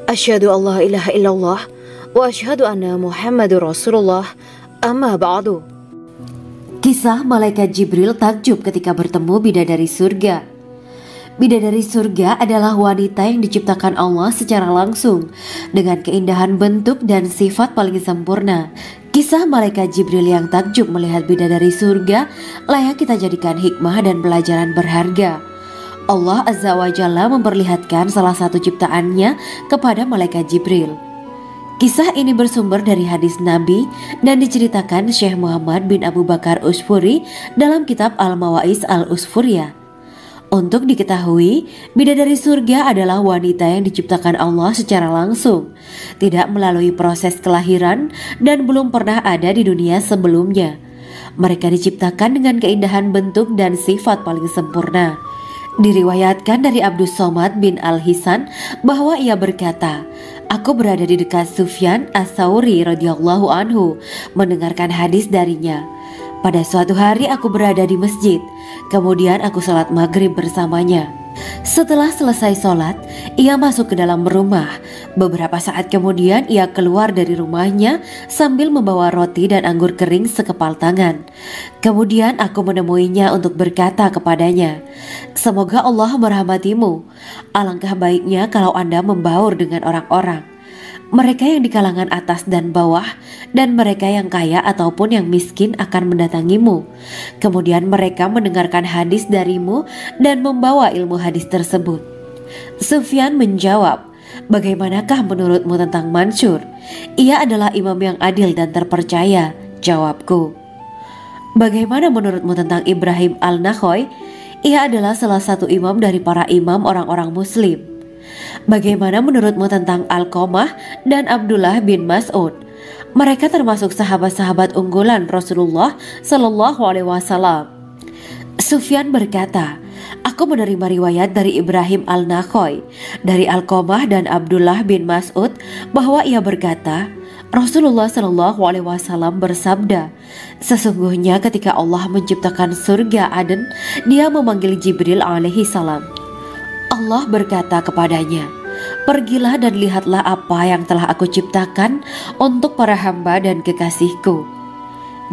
Asyhadu an la ilaha illallah wa asyhadu anna Muhammadur Rasulullah. Amma ba'du. Kisah malaikat Jibril takjub ketika bertemu bidadari surga. Bidadari surga adalah wanita yang diciptakan Allah secara langsung dengan keindahan bentuk dan sifat paling sempurna. Kisah malaikat Jibril yang takjub melihat bidadari surga layak kita jadikan hikmah dan pelajaran berharga. Allah Azza wa Jalla memperlihatkan salah satu ciptaannya kepada malaikat Jibril. Kisah ini bersumber dari hadis Nabi dan diceritakan Syekh Muhammad bin Abu Bakar Usfuri dalam kitab Al-Mawaiz Al-Usfuriyah. Untuk diketahui, bidadari surga adalah wanita yang diciptakan Allah secara langsung, tidak melalui proses kelahiran dan belum pernah ada di dunia sebelumnya. Mereka diciptakan dengan keindahan bentuk dan sifat paling sempurna. Diriwayatkan dari Abdus Somad bin Al-Hisan bahwa ia berkata, "Aku berada di dekat Sufyan As-Sauri radhiyallahu anhu mendengarkan hadis darinya. Pada suatu hari aku berada di masjid, kemudian aku sholat maghrib bersamanya. Setelah selesai sholat, ia masuk ke dalam rumah. Beberapa saat kemudian ia keluar dari rumahnya sambil membawa roti dan anggur kering sekepal tangan. Kemudian aku menemuinya untuk berkata kepadanya, 'Semoga Allah merahmatimu. Alangkah baiknya kalau Anda membaur dengan orang-orang, mereka yang di kalangan atas dan bawah, dan mereka yang kaya ataupun yang miskin akan mendatangimu. Kemudian mereka mendengarkan hadis darimu dan membawa ilmu hadis tersebut.' Sufyan menjawab, 'Bagaimanakah menurutmu tentang Mansur? Ia adalah imam yang adil dan terpercaya.' Jawabku. 'Bagaimana menurutmu tentang Ibrahim Al-Nakhoy? Ia adalah salah satu imam dari para imam orang-orang muslim.' 'Bagaimana menurutmu tentang Alqamah dan Abdullah bin Mas'ud? Mereka termasuk sahabat-sahabat unggulan Rasulullah Shallallahu Alaihi Wasallam.' Sufyan berkata, 'Aku menerima riwayat dari Ibrahim Al-Nakhoy, dari Alqamah dan Abdullah bin Mas'ud bahwa ia berkata, Rasulullah Shallallahu Alaihi Wasallam bersabda, sesungguhnya ketika Allah menciptakan surga Aden, Dia memanggil Jibril alaihi salam. Allah berkata kepadanya, pergilah dan lihatlah apa yang telah aku ciptakan untuk para hamba dan kekasihku.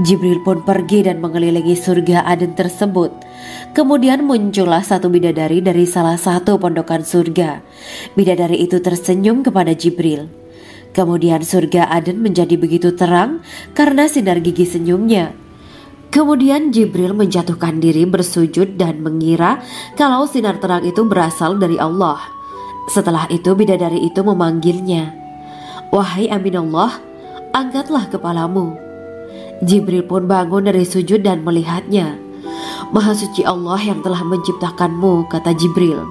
Jibril pun pergi dan mengelilingi surga Aden tersebut. Kemudian muncullah satu bidadari dari salah satu pondokan surga. Bidadari itu tersenyum kepada Jibril. Kemudian surga Aden menjadi begitu terang karena sinar gigi senyumnya. Kemudian Jibril menjatuhkan diri bersujud dan mengira kalau sinar terang itu berasal dari Allah. Setelah itu bidadari itu memanggilnya, wahai Aminullah, angkatlah kepalamu. Jibril pun bangun dari sujud dan melihatnya. Maha suci Allah yang telah menciptakanmu, kata Jibril.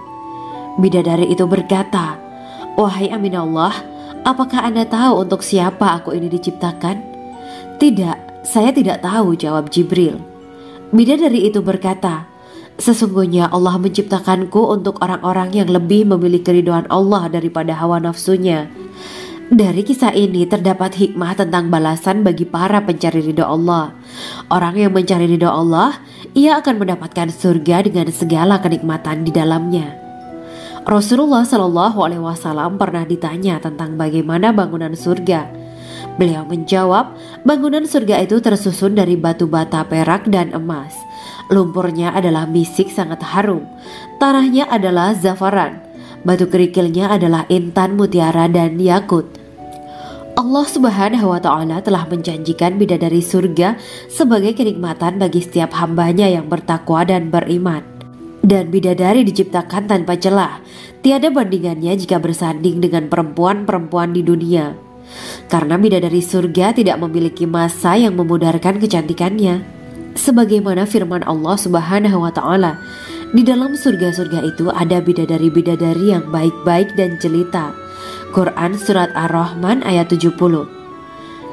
Bidadari itu berkata, wahai Aminullah, apakah Anda tahu untuk siapa aku ini diciptakan? Tidak, saya tidak tahu, jawab Jibril. Bidadari itu berkata, sesungguhnya Allah menciptakanku untuk orang-orang yang lebih memilih keridhaan Allah daripada hawa nafsunya. Dari kisah ini terdapat hikmah tentang balasan bagi para pencari ridho Allah. Orang yang mencari ridho Allah, ia akan mendapatkan surga dengan segala kenikmatan di dalamnya. Rasulullah Shallallahu Alaihi Wasallam pernah ditanya tentang bagaimana bangunan surga. Beliau menjawab, bangunan surga itu tersusun dari batu bata, perak, dan emas. Lumpurnya adalah misik sangat harum. Tanahnya adalah zafaran. Batu kerikilnya adalah intan, mutiara, dan yakut. Allah Subhanahu wa Ta'ala telah menjanjikan bidadari surga sebagai kenikmatan bagi setiap hambanya yang bertakwa dan beriman. Dan bidadari diciptakan tanpa celah. Tiada bandingannya jika bersanding dengan perempuan-perempuan di dunia. Karena bidadari surga tidak memiliki masa yang memudarkan kecantikannya. Sebagaimana firman Allah Subhanahu wa Ta'ala, di dalam surga-surga itu ada bidadari-bidadari yang baik-baik dan jelita. Quran Surat Ar-Rahman ayat 70.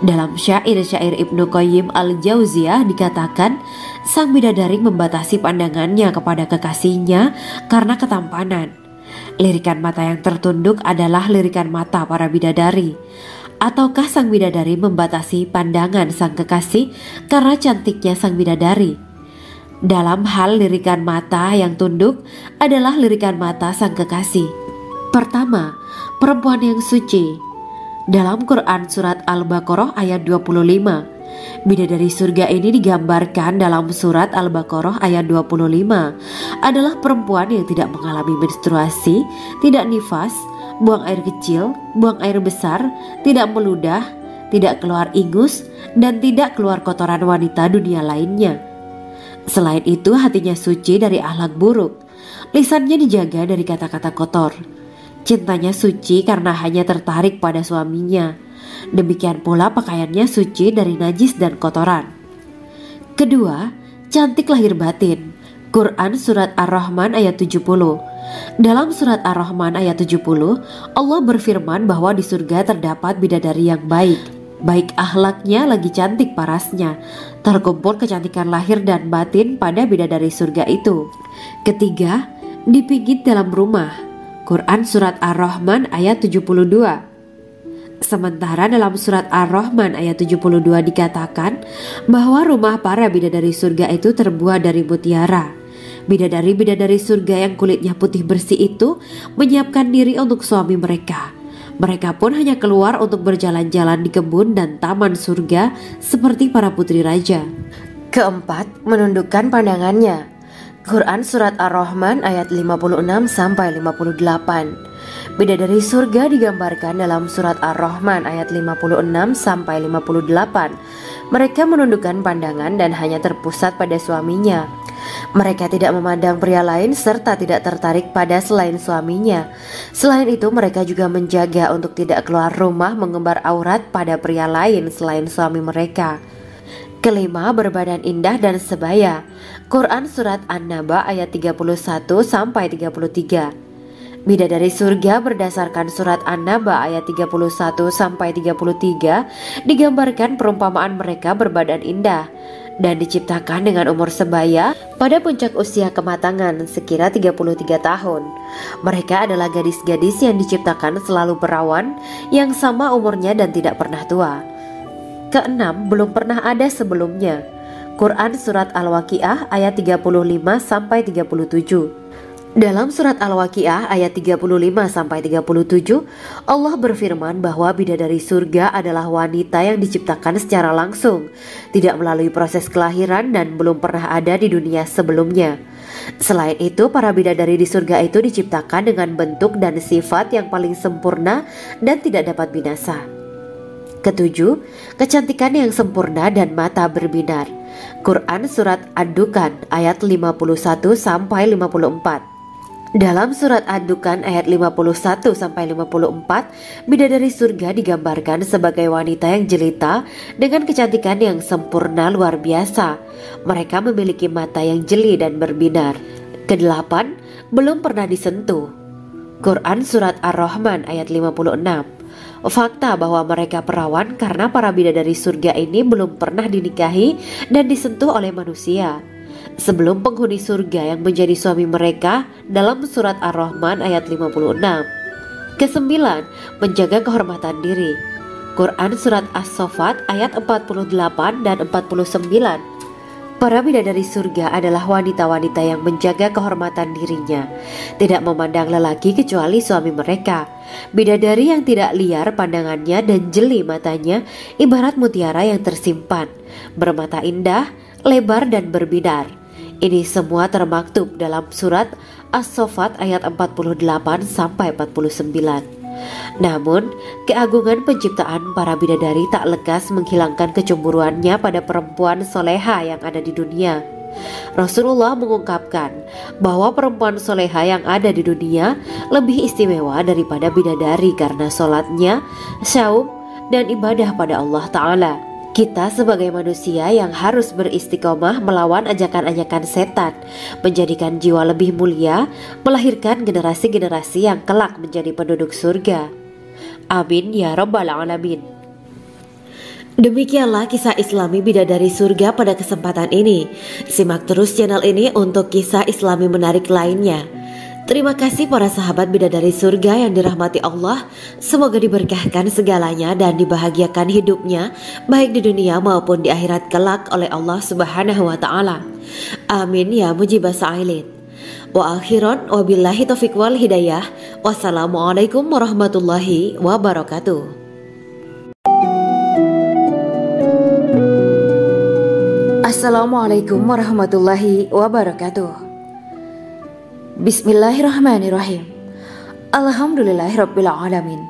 Dalam syair-syair Ibnu Qayyim Al-Jauziyah dikatakan, sang bidadari membatasi pandangannya kepada kekasihnya karena ketampanan. Lirikan mata yang tertunduk adalah lirikan mata para bidadari. Ataukah sang bidadari membatasi pandangan sang kekasih karena cantiknya sang bidadari? Dalam hal lirikan mata yang tunduk adalah lirikan mata sang kekasih. Pertama, perempuan yang suci. Dalam Quran Surat Al-Baqarah ayat 25, bidadari surga ini digambarkan dalam Surat Al-Baqarah ayat 25 adalah perempuan yang tidak mengalami menstruasi, tidak nifas, buang air kecil, buang air besar, tidak meludah, tidak keluar ingus, dan tidak keluar kotoran wanita dunia lainnya. Selain itu hatinya suci dari akhlak buruk. Lisannya dijaga dari kata-kata kotor. Cintanya suci karena hanya tertarik pada suaminya. Demikian pula pakaiannya suci dari najis dan kotoran. Kedua, cantik lahir batin. Quran Surat Ar-Rahman ayat 70. Dalam Surat Ar-Rahman ayat 70, Allah berfirman bahwa di surga terdapat bidadari yang baik. Baik akhlaknya lagi cantik parasnya. Terkumpul kecantikan lahir dan batin pada bidadari surga itu. Ketiga, dipijit dalam rumah. Quran Surat Ar-Rahman ayat 72. Sementara dalam Surat Ar-Rahman ayat 72 dikatakan bahwa rumah para bidadari surga itu terbuat dari mutiara. Bidadari-bidadari surga yang kulitnya putih bersih itu menyiapkan diri untuk suami mereka. Mereka pun hanya keluar untuk berjalan-jalan di kebun dan taman surga seperti para putri raja. Keempat, menundukkan pandangannya. Quran Surat Ar-Rahman ayat 56-58. Bidadari surga digambarkan dalam Surat Ar-Rahman ayat 56-58. Mereka menundukkan pandangan dan hanya terpusat pada suaminya. Mereka tidak memandang pria lain serta tidak tertarik pada selain suaminya. Selain itu mereka juga menjaga untuk tidak keluar rumah mengembar aurat pada pria lain selain suami mereka. Kelima, berbadan indah dan sebaya. Quran Surat An-Naba ayat 31-33. Bidadari surga berdasarkan Surat An-Naba ayat 31-33 digambarkan perumpamaan mereka berbadan indah dan diciptakan dengan umur sebaya pada puncak usia kematangan sekira 33 tahun. Mereka adalah gadis-gadis yang diciptakan selalu perawan yang sama umurnya dan tidak pernah tua. Keenam, belum pernah ada sebelumnya. Quran Surat Al-Waqiah ayat 35-37. Dalam Surat Al-Waqiah ayat 35-37, Allah berfirman bahwa bidadari surga adalah wanita yang diciptakan secara langsung, tidak melalui proses kelahiran dan belum pernah ada di dunia sebelumnya. Selain itu, para bidadari di surga itu diciptakan dengan bentuk dan sifat yang paling sempurna dan tidak dapat binasa. Ketujuh, kecantikan yang sempurna dan mata berbinar. Quran Surat Ad-Dukan ayat 51-54. Dalam Surat Ad-Dukan ayat 51-54, bidadari surga digambarkan sebagai wanita yang jelita dengan kecantikan yang sempurna luar biasa. Mereka memiliki mata yang jeli dan berbinar. Kedelapan, belum pernah disentuh. Quran Surat Ar-Rahman ayat 56. Fakta bahwa mereka perawan karena para bidadari surga ini belum pernah dinikahi dan disentuh oleh manusia sebelum penghuni surga yang menjadi suami mereka dalam Surat Ar-Rahman ayat 56. Kesembilan, menjaga kehormatan diri. Quran Surat As-Saffat ayat 48 dan 49. Para bidadari surga adalah wanita-wanita yang menjaga kehormatan dirinya, tidak memandang lelaki kecuali suami mereka. Bidadari yang tidak liar pandangannya dan jeli matanya ibarat mutiara yang tersimpan, bermata indah, lebar dan berbinar. Ini semua termaktub dalam Surat As-Saffat ayat 48-49. Namun, keagungan penciptaan para bidadari tak lekas menghilangkan kecemburuannya pada perempuan soleha yang ada di dunia. Rasulullah mengungkapkan bahwa perempuan soleha yang ada di dunia lebih istimewa daripada bidadari karena sholatnya, syaum, dan ibadah pada Allah Ta'ala. Kita sebagai manusia yang harus beristiqomah melawan ajakan-ajakan setan, menjadikan jiwa lebih mulia, melahirkan generasi-generasi yang kelak menjadi penduduk surga. Amin ya Rabbal Alamin. Demikianlah kisah Islami bidadari surga pada kesempatan ini. Simak terus channel ini untuk kisah Islami menarik lainnya. Terima kasih para sahabat bidadari surga yang dirahmati Allah. Semoga diberkahkan segalanya dan dibahagiakan hidupnya baik di dunia maupun di akhirat kelak oleh Allah Subhanahu wa Ta'ala. Amin ya mujibah sa'ilin. Wa akhiran wabillahi taufiq wal hidayah. Wassalamualaikum warahmatullahi wabarakatuh. Assalamualaikum warahmatullahi wabarakatuh. Bismillahirrahmanirrahim. Alhamdulillahirabbil alamin.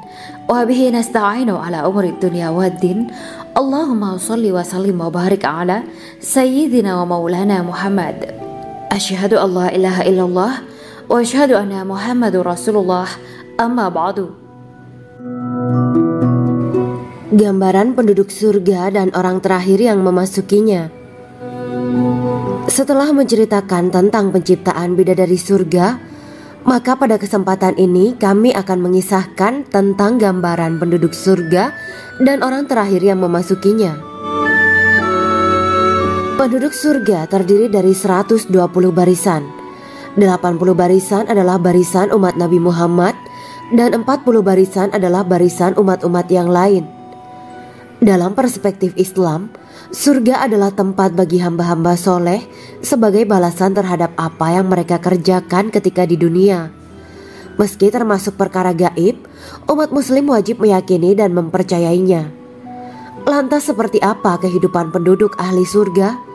Wa bihi nasta'inu ala umuri dunya waddin. Allahumma shalli wa sallim wa barik ala sayyidina wa maulana Muhammad. Asyhadu an la ilaha illallah wa asyhadu anna Muhammadur Rasulullah. Amma ba'du. Gambaran penduduk surga dan orang terakhir yang memasukinya. Setelah menceritakan tentang penciptaan bidadari surga, maka pada kesempatan ini kami akan mengisahkan tentang gambaran penduduk surga dan orang terakhir yang memasukinya. Penduduk surga terdiri dari 120 barisan. 80 barisan adalah barisan umat Nabi Muhammad dan 40 barisan adalah barisan umat-umat yang lain. Dalam perspektif Islam, surga adalah tempat bagi hamba-hamba soleh sebagai balasan terhadap apa yang mereka kerjakan ketika di dunia. Meski termasuk perkara gaib, umat muslim wajib meyakini dan mempercayainya. Lantas seperti apa kehidupan penduduk ahli surga?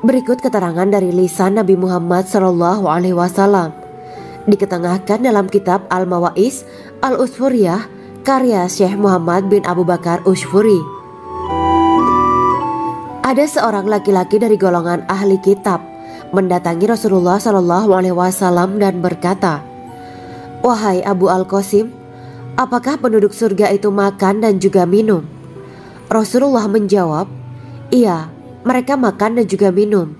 Berikut keterangan dari lisan Nabi Muhammad SAW, diketengahkan dalam kitab Al-Mawaiz Al-Usfuriyah karya Syekh Muhammad bin Abu Bakar Usfuri. Ada seorang laki-laki dari golongan ahli kitab mendatangi Rasulullah SAW dan berkata, "Wahai Abu Al-Qasim, apakah penduduk surga itu makan dan juga minum?" Rasulullah menjawab, "Iya, mereka makan dan juga minum."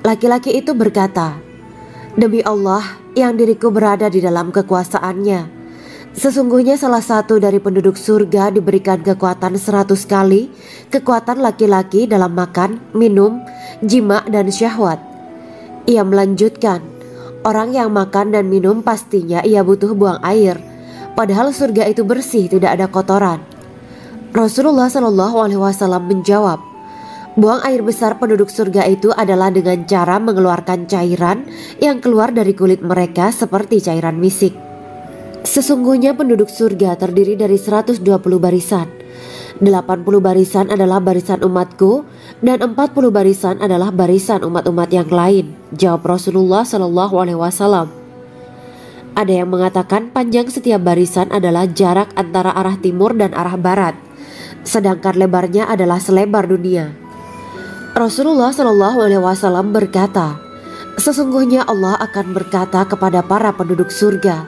Laki-laki itu berkata, "Demi Allah yang diriku berada di dalam kekuasaannya, sesungguhnya salah satu dari penduduk surga diberikan kekuatan 100 kali kekuatan laki-laki dalam makan, minum, jima dan syahwat." Ia melanjutkan, "Orang yang makan dan minum pastinya ia butuh buang air, padahal surga itu bersih, tidak ada kotoran." Rasulullah SAW menjawab, "Buang air besar penduduk surga itu adalah dengan cara mengeluarkan cairan yang keluar dari kulit mereka seperti cairan misik." Sesungguhnya penduduk surga terdiri dari 120 barisan. 80 barisan adalah barisan umatku dan 40 barisan adalah barisan umat-umat yang lain, jawab Rasulullah SAW. Ada yang mengatakan panjang setiap barisan adalah jarak antara arah timur dan arah barat, sedangkan lebarnya adalah selebar dunia. Rasulullah SAW berkata, "Sesungguhnya Allah akan berkata kepada para penduduk surga,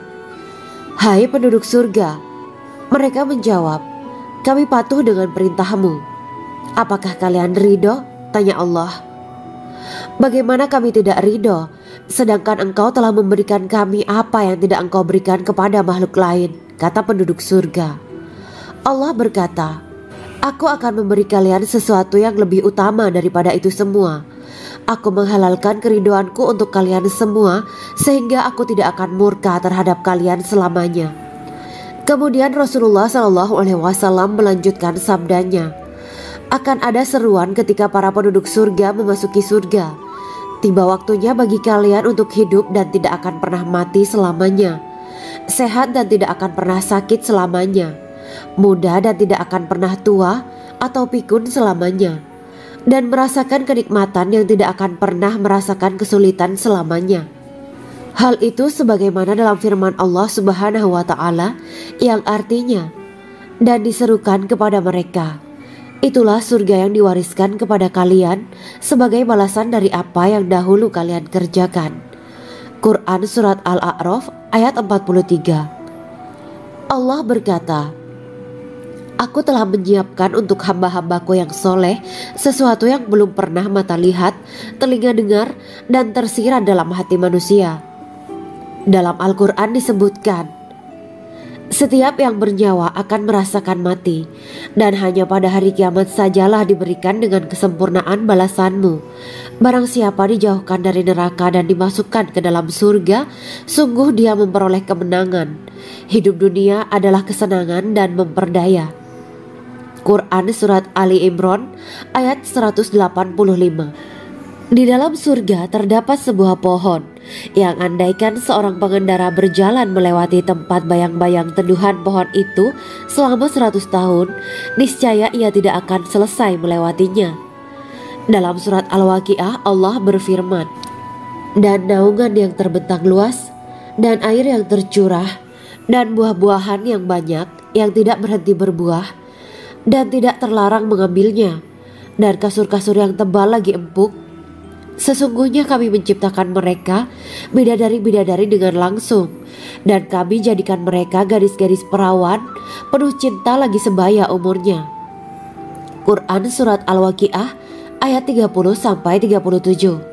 'Hai penduduk surga,' mereka menjawab, 'Kami patuh dengan perintahmu.' 'Apakah kalian ridho?' tanya Allah. 'Bagaimana kami tidak ridho, sedangkan engkau telah memberikan kami apa yang tidak engkau berikan kepada makhluk lain,' kata penduduk surga. Allah berkata, 'Aku akan memberi kalian sesuatu yang lebih utama daripada itu semua. Aku menghalalkan keridoanku untuk kalian semua sehingga aku tidak akan murka terhadap kalian selamanya.'" Kemudian Rasulullah SAW melanjutkan sabdanya, "Akan ada seruan ketika para penduduk surga memasuki surga. Tiba waktunya bagi kalian untuk hidup dan tidak akan pernah mati selamanya, sehat dan tidak akan pernah sakit selamanya, muda dan tidak akan pernah tua atau pikun selamanya, dan merasakan kenikmatan yang tidak akan pernah merasakan kesulitan selamanya." Hal itu sebagaimana dalam firman Allah Subhanahu wa Ta'ala yang artinya, "Dan diserukan kepada mereka, itulah surga yang diwariskan kepada kalian sebagai balasan dari apa yang dahulu kalian kerjakan." Quran Surat Al-A'raf ayat 43. Allah berkata, "Aku telah menyiapkan untuk hamba-hambaku yang soleh sesuatu yang belum pernah mata lihat, telinga dengar, dan tersirat dalam hati manusia." Dalam Al-Quran disebutkan, "Setiap yang bernyawa akan merasakan mati, dan hanya pada hari kiamat sajalah diberikan dengan kesempurnaan balasanmu. Barang siapa dijauhkan dari neraka dan dimasukkan ke dalam surga, sungguh dia memperoleh kemenangan. Hidup dunia adalah kesenangan dan memperdaya." Quran Surat Ali Imran ayat 185. Di dalam surga terdapat sebuah pohon yang andaikan seorang pengendara berjalan melewati tempat bayang-bayang teduhan pohon itu selama 100 tahun, niscaya ia tidak akan selesai melewatinya. Dalam surat Al-Waqiah Allah berfirman, "Dan naungan yang terbentang luas, dan air yang tercurah, dan buah-buahan yang banyak yang tidak berhenti berbuah, dan tidak terlarang mengambilnya, dan kasur-kasur yang tebal lagi empuk, Sesungguhnya kami menciptakan mereka bidadari-bidadari dengan langsung, dan kami jadikan mereka gadis-gadis perawan penuh cinta lagi sebaya umurnya. Quran Surat Al-Waqiah ayat 30-37.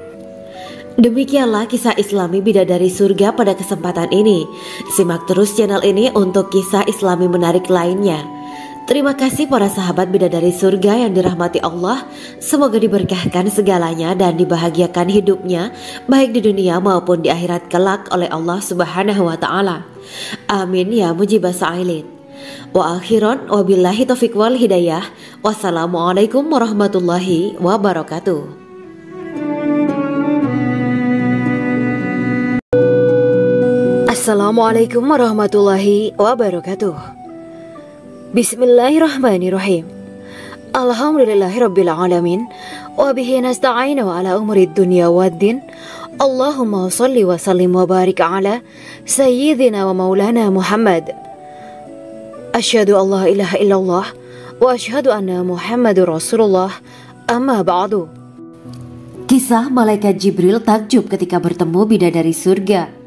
Demikianlah kisah Islami bidadari surga pada kesempatan ini. Simak terus channel ini untuk kisah Islami menarik lainnya. Terima kasih para sahabat bidadari surga yang dirahmati Allah. Semoga diberkahkan segalanya dan dibahagiakan hidupnya baik di dunia maupun di akhirat kelak oleh Allah Subhanahu wa taala. Amin ya mujibah sa'ilin. Wa akhiran wabillahi taufiq wal hidayah. Wassalamualaikum warahmatullahi wabarakatuh. Assalamualaikum warahmatullahi wabarakatuh. Bismillahirrahmanirrahim. Alhamdulillahirabbil alamin wa bihi nasta'inu ala umuri dunya waddin. Allahumma shalli wa sallim wa barik ala sayyidina wa maulana Muhammad. Asyhadu an la ilaha illallah wa asyhadu anna Muhammadur Rasulullah. Amma ba'du. Kisah malaikat Jibril takjub ketika bertemu bidadari surga.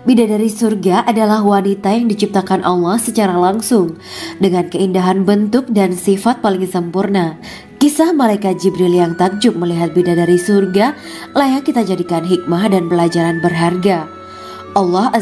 Bidadari surga adalah wanita yang diciptakan Allah secara langsung dengan keindahan bentuk dan sifat paling sempurna. Kisah malaikat Jibril yang takjub melihat bidadari surga layak kita jadikan hikmah dan pelajaran berharga. Allah